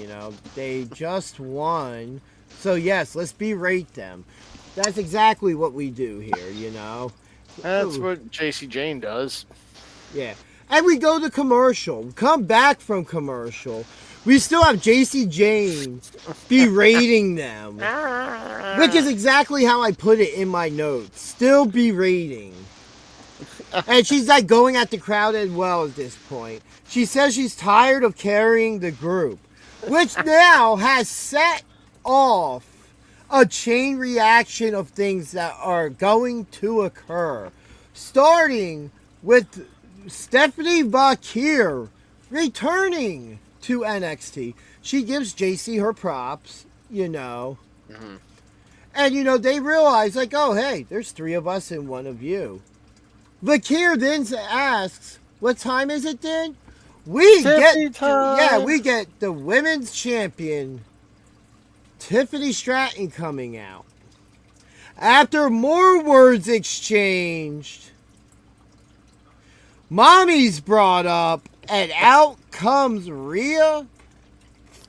C: They just won. So, yes, let's berate them. That's exactly what we do here,
B: That's what JC Jane does.
C: Yeah. And we go to commercial. Come back from commercial. We still have JC Jane berating them. Which is exactly how I put it in my notes. Still berating. And she's going at the crowd as well at this point. She says she's tired of carrying the group. Which now has set off a chain reaction of things that are going to occur. Starting with Stephanie Bakir returning to NXT. She gives JC her props, you know.
B: Mm-hmm.
C: And, you know, they realize, like, oh, hey, there's 3 of us and 1 of you. Vakir then asks, what time is it then? We get the women's champion, Tiffany Stratton, coming out. After more words exchanged, Mommy's brought up, and out comes Rhea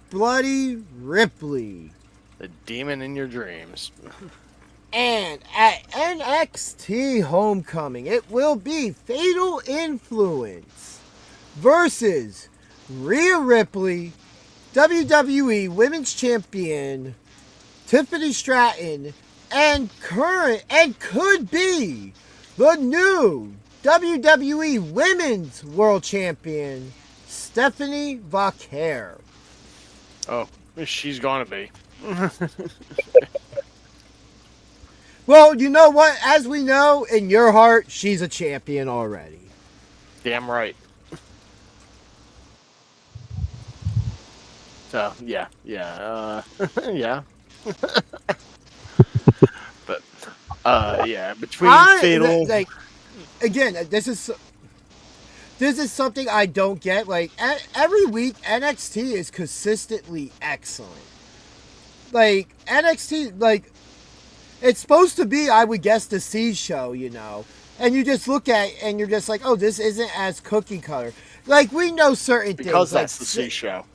C: Bloody Ripley.
B: The demon in your dreams.
C: And at NXT Homecoming, it will be Fatal Influence versus Rhea Ripley, WWE Women's Champion, Tiffany Stratton, and could be the new WWE Women's World Champion, Stephanie Vaquer.
B: Oh, she's gonna be.
C: Well, you know what? As we know, in your heart, she's a champion already.
B: Damn right. So, yeah. Yeah. But, yeah, between Fatal...
C: Again, this is something I don't get. Like, every week, NXT is consistently excellent. Like, NXT, like, it's supposed to be, I would guess, the C show, you know. And you just look at it and you're just like, oh, this isn't as cookie cutter. Like, we know certain things.
B: Because that's
C: like,
B: the C show.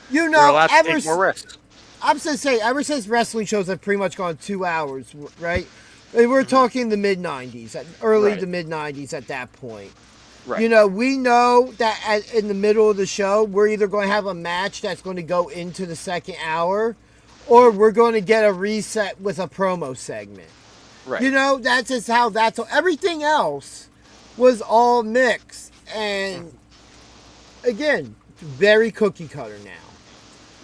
C: You know,
B: to take more risks.
C: I'm just saying, ever since wrestling shows have pretty much gone 2 hours, right? We're talking the mid-90s, early to mid-90s at that point.
B: Right.
C: You know, we know that in the middle of the show, we're either going to have a match that's going to go into the second hour, or we're going to get a reset with a promo segment.
B: Right.
C: You know, that's just how everything else was all mixed. And, again, very cookie cutter now.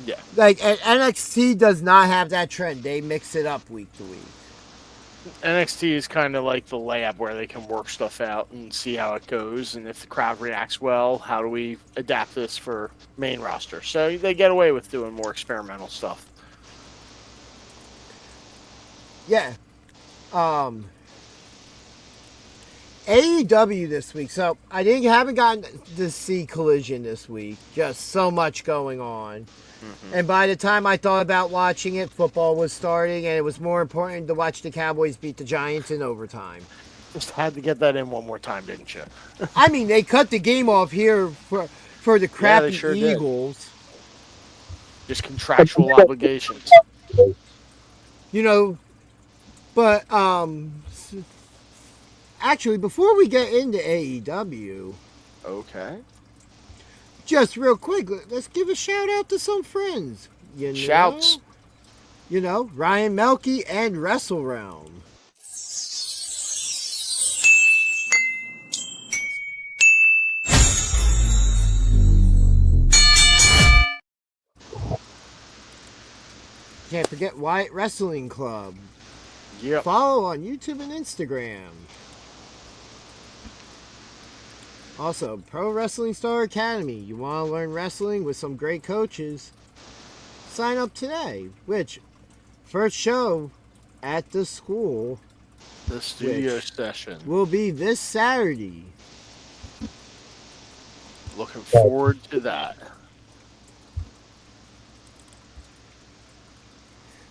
B: Yeah.
C: Like, NXT does not have that trend. They mix it up week to week.
B: NXT is kind of like the lab where they can work stuff out and see how it goes, and if the crowd reacts well, how do we adapt this for main roster? So they get away with doing more experimental stuff.
C: Yeah. AEW this week. So I haven't gotten to see Collision this week. Just so much going on. Mm-hmm. And by the time I thought about watching it, football was starting, and it was more important to watch the Cowboys beat the Giants in overtime.
B: Just had to get that in one more time, didn't you?
C: I mean, they cut the game off here for the crappy
B: sure
C: Eagles.
B: Did. Just contractual obligations.
C: You know, but actually, before we get into AEW,
B: okay.
C: Just real quick, let's give a shout out to some friends. You know?
B: Shouts.
C: You know, Ryan Melky and WrestleRealm. Can't forget Wyatt Wrestling Club.
B: Yep.
C: Follow on YouTube and Instagram. Also, Pro Wrestling Star Academy. You want to learn wrestling with some great coaches? Sign up today. Which, first show at the school.
B: The studio session.
C: Will be this Saturday.
B: Looking forward to that.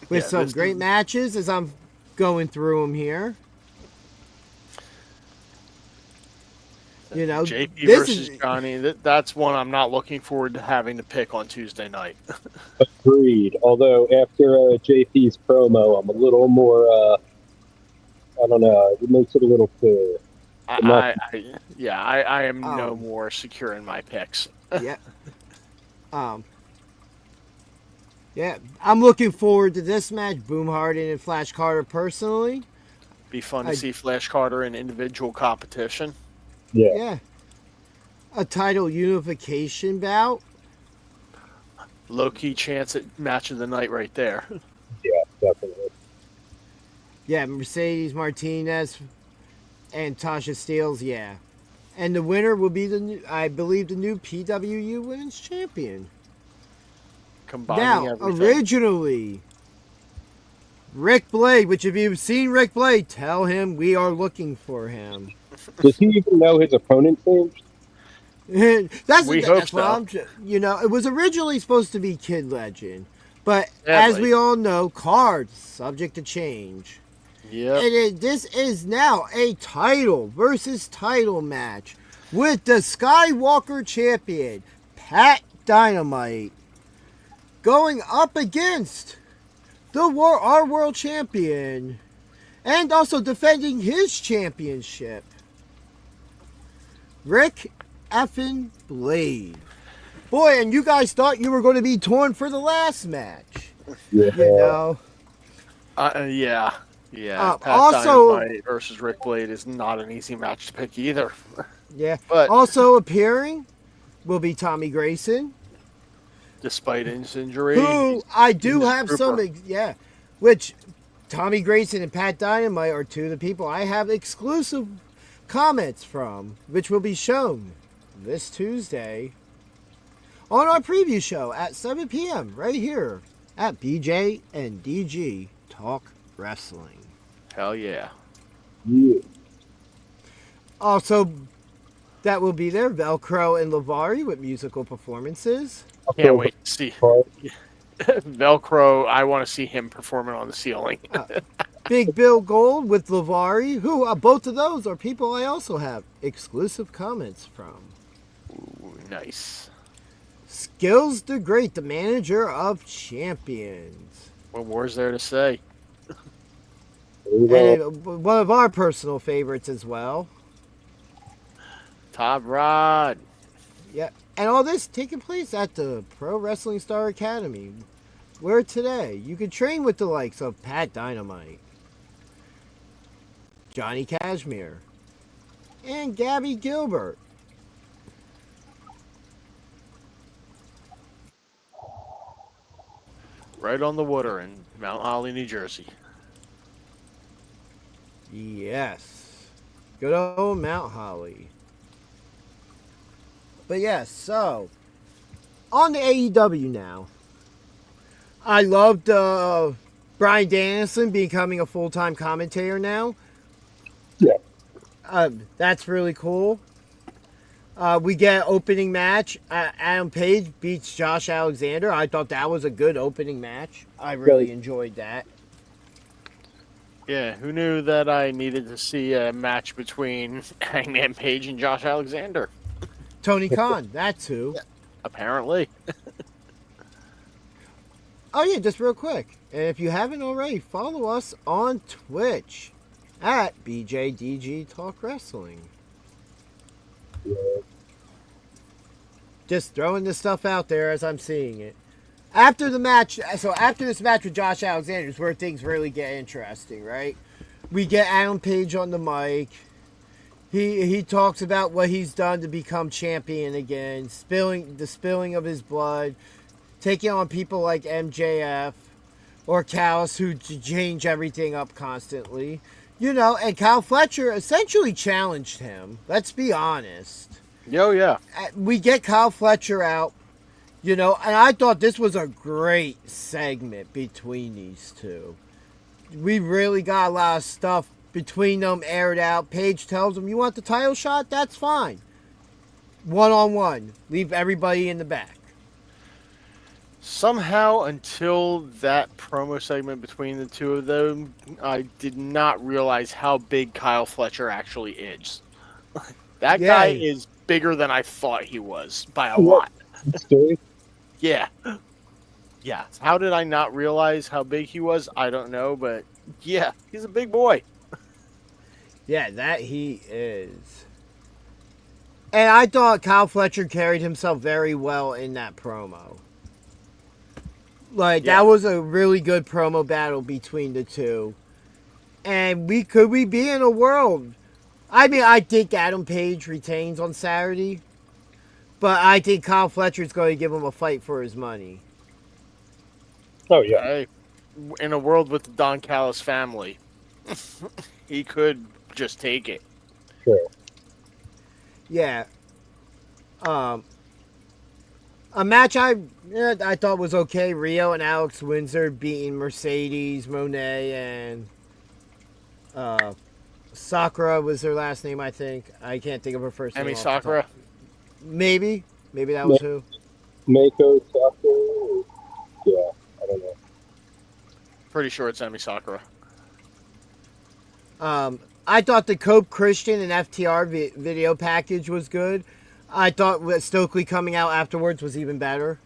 C: With some great matches as I'm going through them here. You know,
B: JP versus Johnny, that's one I'm not looking forward to having to pick on Tuesday night.
D: Agreed. Although after JP's promo, I'm a little more, I don't know, it makes it a little clearer.
B: I am no more secure in my picks.
C: Yeah. Yeah, I'm looking forward to this match, Boom Harden and Flash Carter personally.
B: Be fun to see Flash Carter in individual competition.
C: Yeah. A title unification bout.
B: Low-key chance at match of the night right there.
D: Yeah, definitely.
C: Yeah, Mercedes Martinez and Tasha Steelz, yeah. And the winner will be I believe, the new PWU Women's Champion.
B: Combining
C: Now,
B: everything.
C: originally, Rick Blade, which if you've seen Rick Blade, tell him we are looking for him.
D: Does he even know his opponent's name?
C: That's
B: We
C: the,
B: hope
C: that's what
B: so.
C: I'm, it was originally supposed to be Kid Legend, but
B: Sadly.
C: as we all know, cards subject to change.
B: Yep.
C: And this is now a title versus title match with the Skywalker champion, Pat Dynamite, going up against our world champion, and also defending his championship, Rick effing Blade. Boy, and you guys thought you were going to be torn for the last match.
D: Yeah.
C: You know?
B: Yeah. Pat
C: also-
B: Dynamite versus Rick Blade is not an easy match to pick either.
C: Yeah.
B: But
C: Also appearing will be Tommy Grayson,
B: despite his injury,
C: who I do
B: he's a
C: have
B: trooper.
C: some, which Tommy Grayson and Pat Dynamite are two of the people I have exclusive comments from, which will be shown this Tuesday on our preview show at 7 p.m. right here at BJ and DG Talk Wrestling.
B: Hell yeah.
D: Yeah.
C: Also, that will be there, Velcro and Lavari with musical performances.
B: Can't wait to see
D: Part.
B: Velcro. I want to see him performing on the ceiling.
C: Big Bill Gold with Lavari, who both of those are people I also have exclusive comments from.
B: Ooh, nice.
C: Skills the Great, the manager of champions.
B: What more is there to say?
D: There you go.
C: And one of our personal favorites as well.
B: Top Rod.
C: Yeah. And all this taking place at the Pro Wrestling Star Academy, where today you can train with the likes of Pat Dynamite, Johnny Cashmere, and Gabby Gilbert.
B: Right on the water in Mount Holly, New Jersey.
C: Yes. Good old Mount Holly. But yes, so on the AEW now. I loved Bryan Danielson becoming a full-time commentator now.
D: Yeah.
C: That's really cool. We get opening match. Adam Page beats Josh Alexander. I thought that was a good opening match. I really enjoyed that.
B: Yeah, who knew that I needed to see a match between Hangman Page and Josh Alexander?
C: Tony Khan, that's who.
B: Apparently.
C: Oh yeah, just real quick. And if you haven't already, follow us on Twitch at BJDG Talk Wrestling.
D: Yeah.
C: Just throwing this stuff out there as I'm seeing it. After the match, so after this match with Josh Alexander is where things really get interesting, right? We get Adam Page on the mic. He talks about what he's done to become champion again, spilling of his blood, taking on people like MJF or Callis who change everything up constantly. You know, and Kyle Fletcher essentially challenged him. Let's be honest.
B: Yo, yeah.
C: We get Kyle Fletcher out, you know, and I thought this was a great segment between these two. We really got a lot of stuff between them aired out. Paige tells him, you want the title shot? That's fine. One-on-one. Leave everybody in the back.
B: Somehow, until that promo segment between the two of them, I did not realize how big Kyle Fletcher actually is. That guy is bigger than I thought he was by a lot.
D: Story?
B: Yeah. Yeah. How did I not realize how big he was? I don't know, but yeah, he's a big boy.
C: Yeah, that he is. And I thought Kyle Fletcher carried himself very well in that promo. Like, that was a really good promo battle between the two. And could we be in a world... I mean, I think Adam Page retains on Saturday. But I think Kyle Fletcher's going to give him a fight for his money.
D: Oh, yeah.
B: Hey, in a world with the Don Callis family, he could just take it.
D: Sure.
C: Yeah. A match I thought was okay. Rio and Alex Windsor beating Mercedes Monet and Sakura was her last name, I think. I can't think of her first name.
B: Emi
C: off the top.
B: Sakura.
C: Maybe that was who.
D: Mako Sato. Yeah, I don't know.
B: Pretty sure it's Emi Sakura.
C: I thought the Cope Christian and FTR video package was good. I thought Stokely coming out afterwards was even better.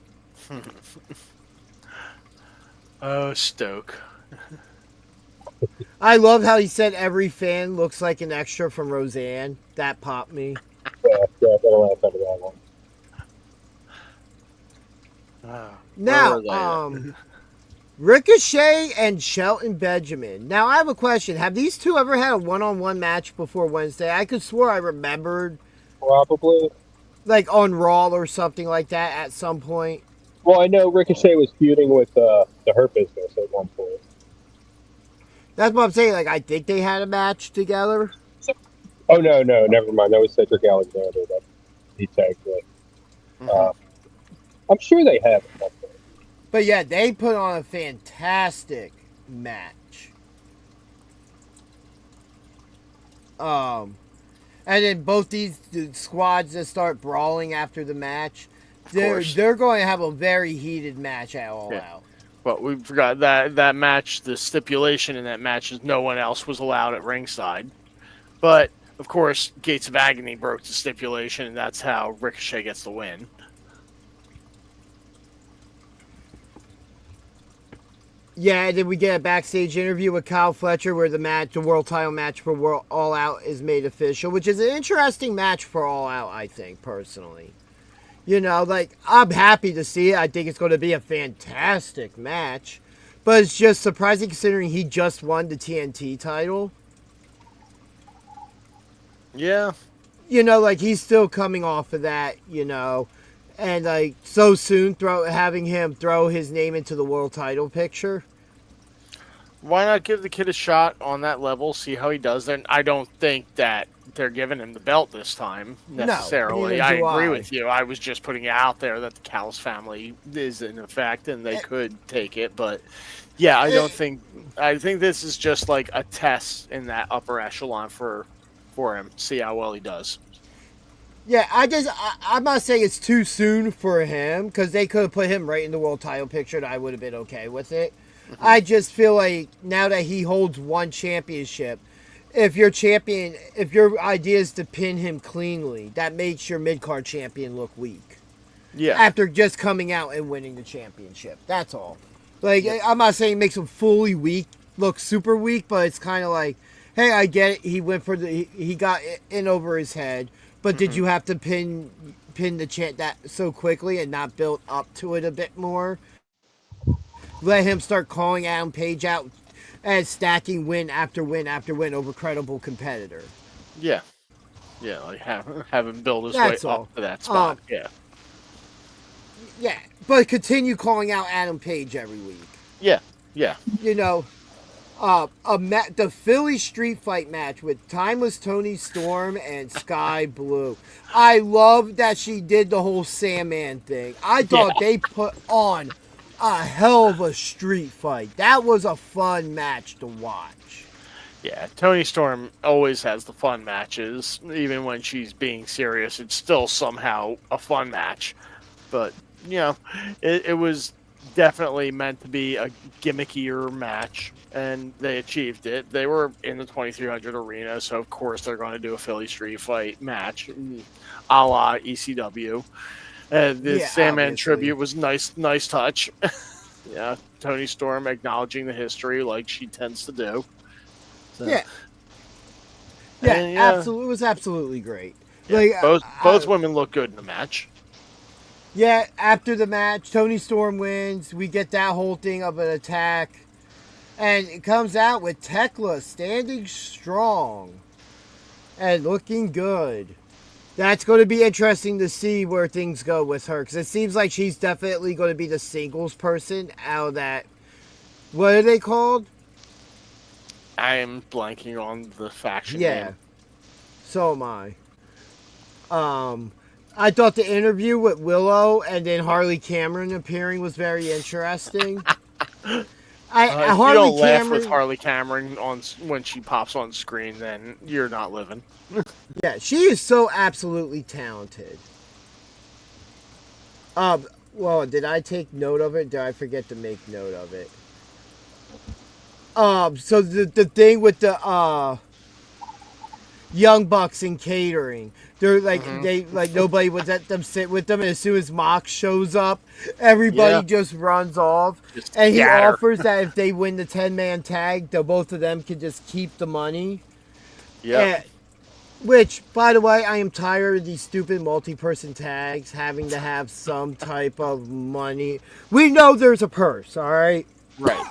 B: Oh, Stoke.
C: I love how he said every fan looks like an extra from Roseanne. That popped me.
D: Yeah, that'll laugh out of that one.
C: Now, Ricochet and Shelton Benjamin. Now, I have a question. Have these two ever had a one-on-one match before Wednesday? I could swear I remembered,
D: Probably.
C: like, on Raw or something like that at some point.
D: Well, I know Ricochet was feuding with the Hurt Business at one point.
C: That's what I'm saying. Like, I think they had a match together.
D: Oh, no, never mind. That was Cedric Alexander that he tagged with. I'm sure they have at one point.
C: But yeah, they put on a fantastic match. And then both these squads that start brawling after the match, they're going to have a very heated match at All Out.
B: But we forgot that match, the stipulation in that match is no one else was allowed at ringside. But, of course, Gates of Agony broke the stipulation, and that's how Ricochet gets the win.
C: Yeah, and then we get a backstage interview with Kyle Fletcher where the world title match for All Out is made official, which is an interesting match for All Out, I think, personally. You know, like, I'm happy to see it. I think it's going to be a fantastic match. But it's just surprising considering he just won the TNT title.
B: Yeah.
C: You know, like, he's still coming off of that, you know. And, like, so soon having him throw his name into the world title picture.
B: Why not give the kid a shot on that level, see how he does? Then I don't think that they're giving him the belt this time necessarily.
C: No,
B: I agree with you. I was just putting it out there that the Callis family is in effect and they could take it, but yeah, I think this is just like a test in that upper echelon for him. See how well he does.
C: Yeah, I'm not saying it's too soon for him because they could have put him right in the world title picture and I would have been okay with it. I just feel like now that he holds one championship, if your idea is to pin him cleanly, that makes your mid-card champion look weak.
B: Yeah.
C: After just coming out and winning the championship. That's all. Like, I'm not saying it makes him fully weak, look super weak, but it's kind of like, hey, I get it. He went for he got in over his head, but did you have to pin the chant that so quickly and not build up to it a bit more? Let him start calling Adam Page out and stacking win after win after win over credible competitor.
B: Yeah. Yeah, like have him build his way up to that spot.
C: Yeah, but continue calling out Adam Page every week.
B: Yeah.
C: You know, the Philly Street Fight match with Timeless Tony Storm and Sky Blue. I love that she did the whole Sandman thing. I thought they put on a hell of a street fight. That was a fun match to watch.
B: Yeah, Tony Storm always has the fun matches. Even when she's being serious, it's still somehow a fun match. But, you know, it was definitely meant to be a gimmickier match, and they achieved it. They were in the 2300 arena, so of course they're going to do a Philly Street Fight match, a la ECW. The Sandman tribute was nice touch. Yeah, Tony Storm acknowledging the history like she tends to do. So.
C: Yeah, absolutely. It was absolutely great.
B: Yeah, like both women look good in the match.
C: Yeah, after the match, Tony Storm wins. We get that whole thing of an attack, and it comes out with Tekla standing strong and looking good. That's going to be interesting to see where things go with her, because it seems like she's definitely going to be the singles person out of that. What are they called? I
B: am blanking on the faction
C: name.
B: name.
C: So am I. I thought the interview with Willow and then Harley Cameron appearing was very interesting.
B: If
C: Harley
B: you don't laugh
C: Cameron,
B: with Harley Cameron when she pops on screen, then you're not living.
C: yeah, she is so absolutely talented. Well, did I take note of it? Did I forget to make note of it? So the thing with the Young Bucks in catering, they're like they like nobody would let them sit with them, and as soon as Mox shows up, everybody just runs off.
B: Just
C: And he
B: scatter.
C: offers that if they win the 10-man tag, the both of them can just keep the money.
B: Yeah.
C: Which, by the way, I am tired of these stupid multi-person tags having to have some type of money. We know there's a purse, all right?
B: Right.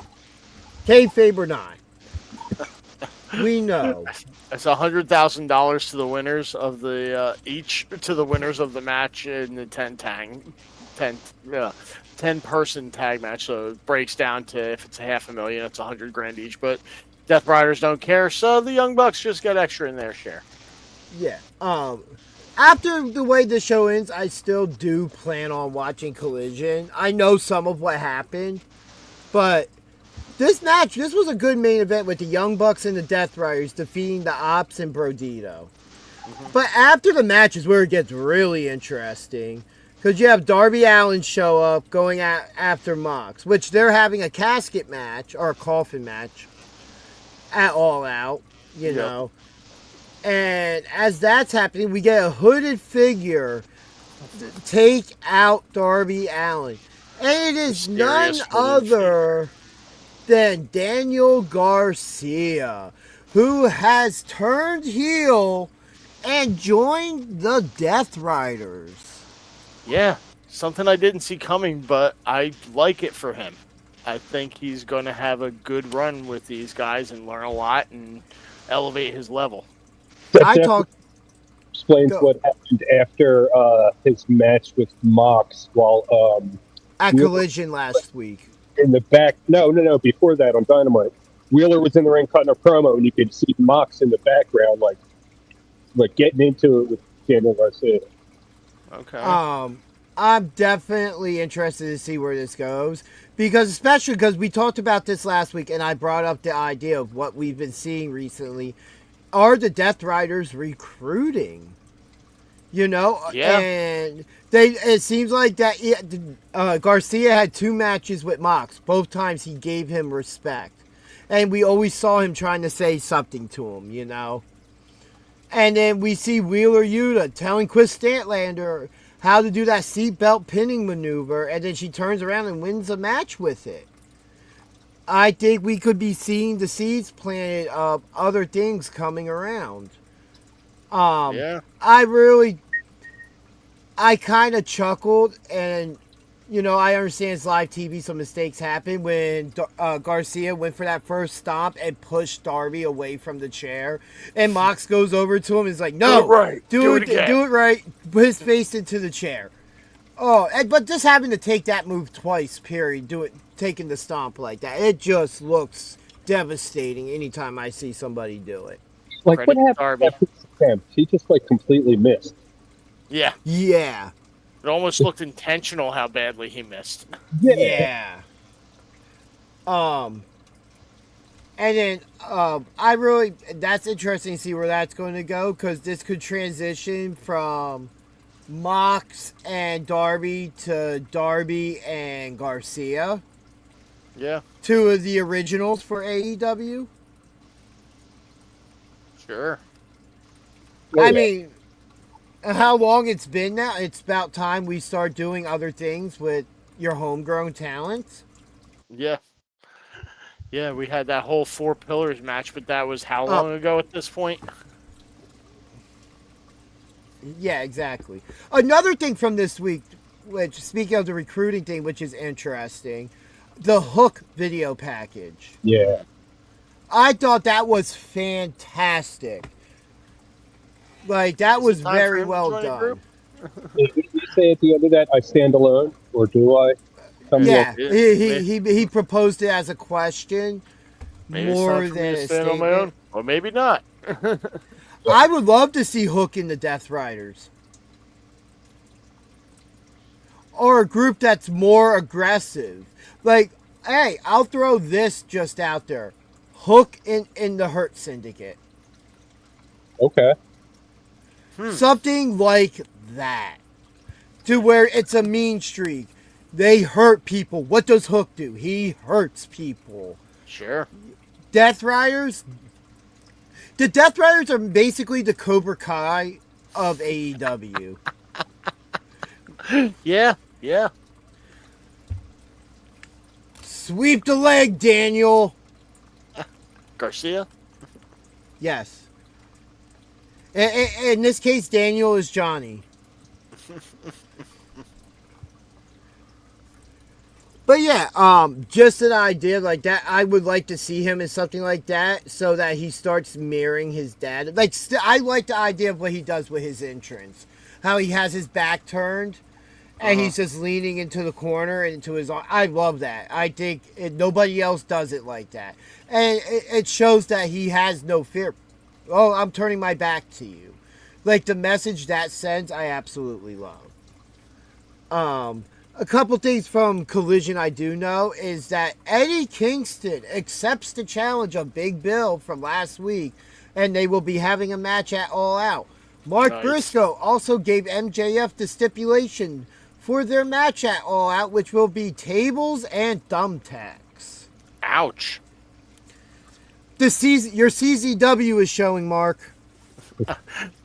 C: Kayfabe or not. We know.
B: It's $100,000 to the winners of the each to the winners of the match in the 10-person tag match. So it breaks down to, if it's $500,000, it's $100,000 each. But Death Riders don't care, so the Young Bucks just get extra in their share.
C: Yeah. After the way the show ends, I still do plan on watching Collision. I know some of what happened, but this was a good main event with the Young Bucks and the Death Riders defeating the Ops and Brodito. But after the match is where it gets really interesting, because you have Darby Allin show up going after Mox, which they're having a casket match or a coffin match at All Out, you know. And as that's happening, we get a hooded figure take out Darby Allin. And it is none other than Daniel Garcia, who has turned heel and joined the Death Riders.
B: Yeah, something I didn't see coming, but I like it for him. I think he's going to have a good run with these guys and learn a lot and elevate his level.
D: Explains what happened after his match with Mox while
C: at Collision last week.
D: In the back, no, before that on Dynamite, Wheeler was in the ring cutting a promo, and you could see Mox in the background, like getting into it with Daniel Garcia.
B: Okay.
C: I'm definitely interested to see where this goes, especially because we talked about this last week, and I brought up the idea of what we've been seeing recently. Are the Death Riders recruiting? You know?
B: Yeah.
C: And it seems like that Garcia had 2 matches with Mox. Both times he gave him respect. And we always saw him trying to say something to him, you know? And then we see Wheeler Yuta telling Chris Statlander how to do that seatbelt pinning maneuver, and then she turns around and wins a match with it. I think we could be seeing the seeds planted of other things coming around. I kind of chuckled, and, you know, I understand it's live TV, so mistakes happen, when Garcia went for that first stomp and pushed Darby away from the chair, and Mox goes over to him and is like, no, do it right, put his face into the chair. But just having to take that move twice, period, taking the stomp like that, it just looks devastating anytime I see somebody do it.
D: Like, what happened after the attempt? He just, completely missed.
B: Yeah.
C: Yeah.
B: It almost looked intentional how badly he missed.
C: Yeah. And then, that's interesting to see where that's going to go, because this could transition from Mox and Darby to Darby and Garcia.
B: Yeah.
C: 2 of the originals for AEW.
B: Sure.
C: I mean, how long it's been now? It's about time we start doing other things with your homegrown talents.
B: Yeah. Yeah, we had that whole 4 Pillars match, but that was how long ago at this point?
C: Yeah, exactly. Another thing from this week, which, speaking of the recruiting thing, which is interesting, the Hook video package.
D: Yeah.
C: I thought that was fantastic. That was very well done.
D: Did you say at the end of that, I stand alone, or do I?
C: Yeah, he proposed it as a question
B: Maybe
C: more
B: it's time for me
C: than
B: to
C: a
B: stand
C: statement.
B: on my own, or maybe not.
C: I would love to see Hook in the Death Riders. or a group that's more aggressive. Like, hey, I'll throw this just out there. Hook in the Hurt Syndicate.
D: Okay.
C: Something like that. To where it's a mean streak. They hurt people. What does Hook do? He hurts people.
B: Sure.
C: Death Riders? The Death Riders are basically the Cobra Kai of AEW.
B: Yeah. Yeah.
C: Sweep the leg, Daniel.
B: Garcia?
C: Yes. In this case, Daniel is Johnny. But yeah, just an idea like that. I would like to see him in something like that, so that he starts mirroring his dad. Like, I like the idea of what he does with his entrance, how he has his back turned, and he's just leaning into the corner and into his arm. I love that. I think nobody else does it like that, and it shows that he has no fear. Oh, I'm turning my back to you. Like, the message that sends, I absolutely love. A couple things from Collision I do know is that Eddie Kingston accepts the challenge of Big Bill from last week, and they will be having a match at All Out. Mark Briscoe also gave MJF the stipulation for their match at All Out, which will be tables and thumbtacks.
B: Ouch.
C: Your CZW is showing, Mark.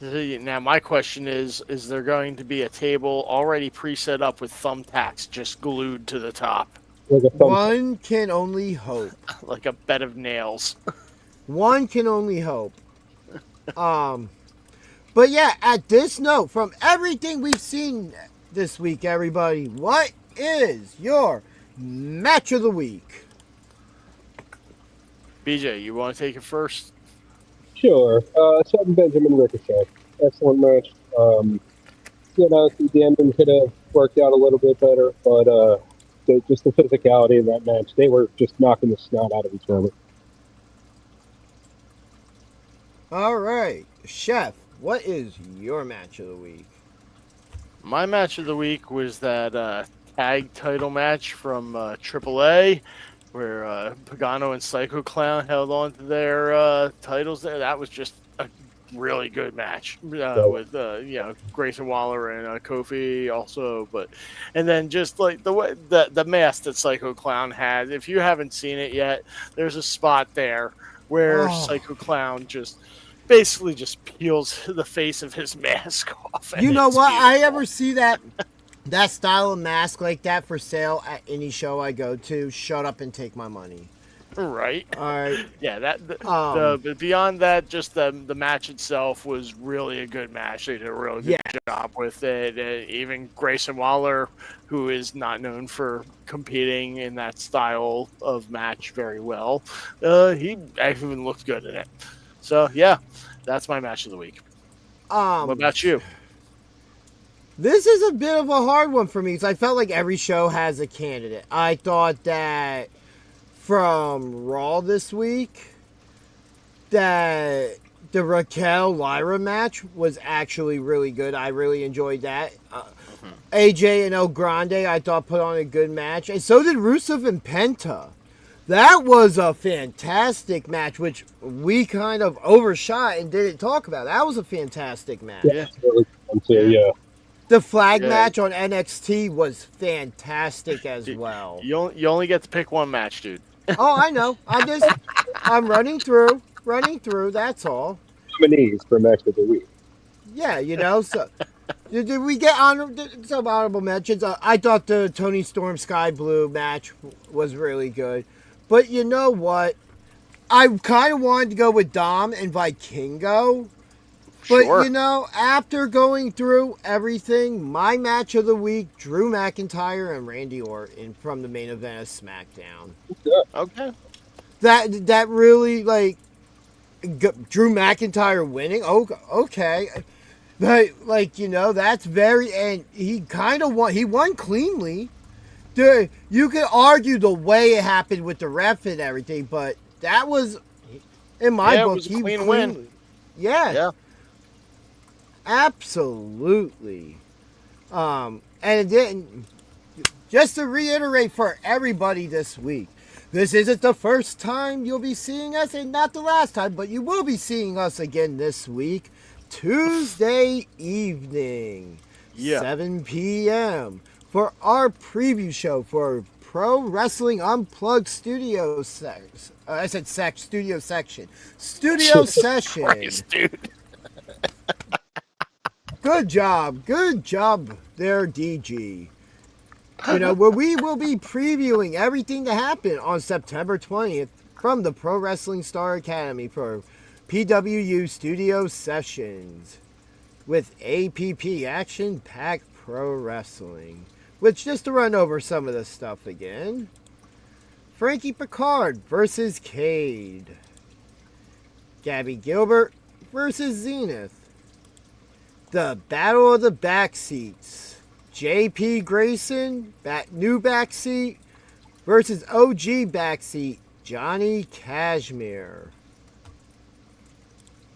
B: Now, my question is there going to be a table already preset up with thumbtacks just glued to the top?
D: Like a thumb.
C: One can only hope.
B: Like a bed of nails.
C: One can only hope. But yeah, at this note, from everything we've seen this week, everybody, what is your match of the week?
B: BJ, you want to take it first?
D: Sure. Shelton Benjamin Ricochet. Excellent match. The ending could have worked out a little bit better, but just the physicality in that match, they were just knocking the snot out of each other.
C: All right, Chef, what is your match of the week?
B: My match of the week was that tag title match from AAA, where Pagano and Psycho Clown held on to their titles there. That was just a really good match with Grayson Waller and Kofi also. And then just like the mask that Psycho Clown had. If you haven't seen it yet, there's a spot there where Psycho Clown just basically just peels the face of his mask off.
C: You know what? I ever see that style of mask like that for sale at any show I go to, shut up and take my money.
B: Right.
C: All right.
B: Yeah, but beyond that, just the match itself was really a good match. They did a really good job with it. Even Grayson Waller, who is not known for competing in that style of match very well, he even looked good in it. So, yeah, that's my match of the week. What about you?
C: This is a bit of a hard one for me because I felt like every show has a candidate. I thought that from Raw this week, that the Raquel Lyra match was actually really good. I really enjoyed that. AJ and El Grande, I thought, put on a good match. And so did Rusev and Penta. That was a fantastic match, which we kind of overshot and didn't talk about. That was a fantastic match.
D: Yeah, really fun too, yeah.
C: The flag match on NXT was fantastic as well.
B: You only get to pick one match, dude.
C: Oh, I know. I'm running through. That's all.
D: Nominees for match of the week.
C: Yeah, so did we get some honorable mentions? I thought the Tony Storm Sky Blue match was really good. But you know what? I kind of wanted to go with Dom and Vikingo. But,
B: Sure.
C: After going through everything, my match of the week, Drew McIntyre and Randy Orton from the main event of SmackDown.
B: Okay.
C: That really, Drew McIntyre winning? Okay. But, that's very... And he kind of won. He won cleanly. You could argue the way it happened with the ref and everything, but that was, in my book,
B: it was a clean win.
C: Yeah. Absolutely. And it didn't. just to reiterate for everybody this week, this isn't the first time you'll be seeing us, and not the last time, but you will be seeing us again this week, Tuesday evening, 7 p.m., for our preview show for Pro Wrestling Unplugged Studio Section. Studio Session.
B: Christ, dude.
C: Good job there, DG. You know, where we will be previewing everything that happened on September 20th from the Pro Wrestling Star Academy for PWU Studio Sessions with APP, Action Packed Pro Wrestling. Which, just to run over some of the stuff again, Frankie Picard versus Cade. Gabby Gilbert versus Zenith. The Battle of the Backseats. JP Grayson, new backseat, versus OG backseat, Johnny Kashmere.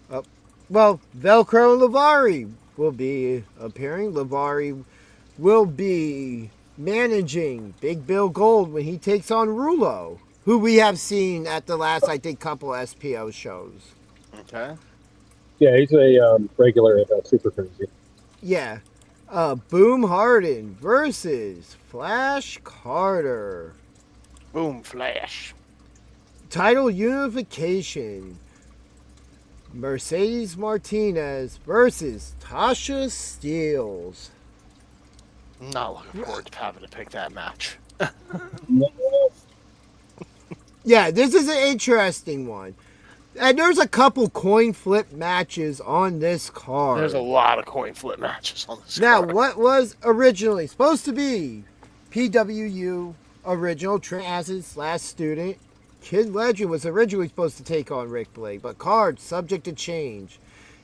C: Velcro and Lavari will be appearing. Lavari will be managing Big Bill Gold when he takes on Rulo, who we have seen at the last, I think, couple SPO shows.
B: Okay.
D: Yeah, he's a regular at Super Crazy.
C: Yeah. Boom Harden versus Flash Carter.
B: Boom Flash.
C: Title unification. Mercedes Martinez versus Tasha Steelz.
B: Not looking forward to having to pick that match.
C: Yeah, this is an interesting one. And there's a couple coin flip matches on this card.
B: There's a lot of coin flip matches on this
C: Now,
B: card.
C: what was originally supposed to be PWU original, Trent Acid's last student, Kid Legend was originally supposed to take on Rick Blade, but card subject to change.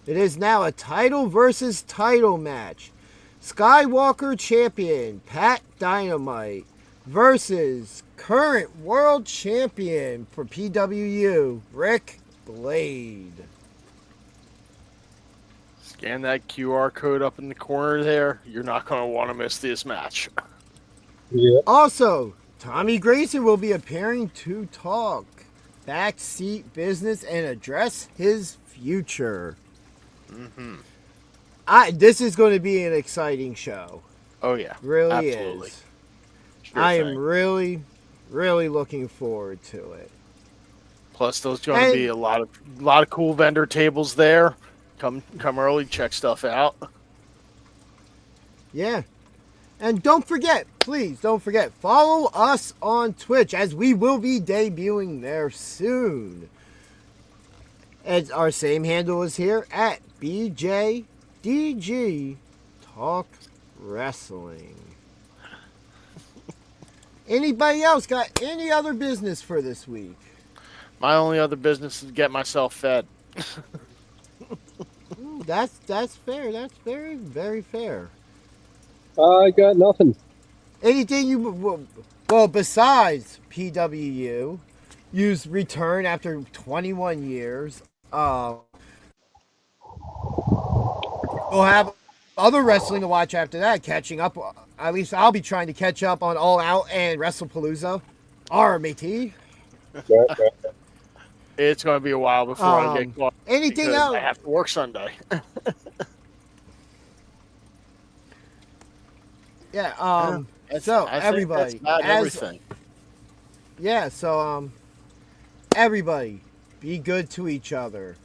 C: It is now a title versus title match. Skywalker champion Pat Dynamite versus current world champion for PWU, Rick Blade.
B: Scan that QR code up in the corner there. You're not going to want to miss this match.
D: Yeah.
C: Also, Tommy Grayson will be appearing to talk backseat business and address his future.
B: Mm-hmm.
C: This is going to be an exciting show.
B: Oh, yeah.
C: Really
B: Absolutely.
C: is.
B: Sure
C: I
B: thing.
C: am really, really looking forward to it.
B: Plus, there's going to be a lot of cool vendor tables there. Come early, check stuff out.
C: Yeah. And don't forget, please don't forget, follow us on Twitch as we will be debuting there soon. And our same handle is here at BJDG Talk Wrestling. Anybody else got any other business for this week?
B: My only other business is to get myself fed.
C: That's fair. That's very, very fair.
D: I got nothing.
C: Anything you... Well, besides PWU, use return after 21 years. We'll have other wrestling to watch after that, catching up. At least I'll be trying to catch up on All Out and WrestlePalooza. RMAT.
D: Right.
B: It's going to be a while before I get caught.
C: Anything
B: because
C: else?
B: I have to work Sunday.
C: Yeah.
B: I
C: So
B: think
C: everybody,
B: that's about everything.
C: Yeah. So everybody, be good to each other.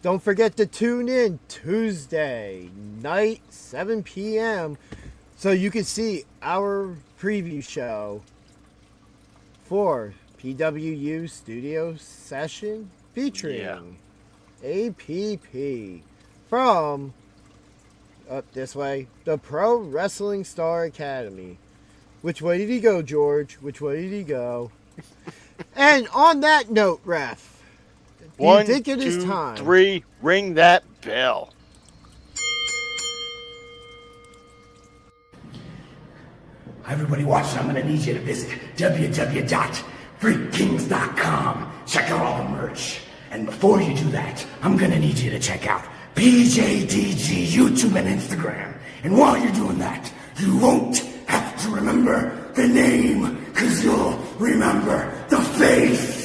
C: Don't forget to tune in Tuesday night, 7 p.m. so you can see our preview show for PWU Studio Session featuring APP from up this way, the Pro Wrestling Star Academy. Which way did he go, George? Which way did he go? And on that note, Ref, do you think it is time?
B: 1, 2, 3, ring that bell.
E: Everybody watching, I'm going to need you to visit www.freakkings.com. Check out all the merch. And before you do that, I'm going to need you to check out BJDG YouTube and Instagram. And while you're doing that, you won't have to remember the name, 'cause you'll remember the face.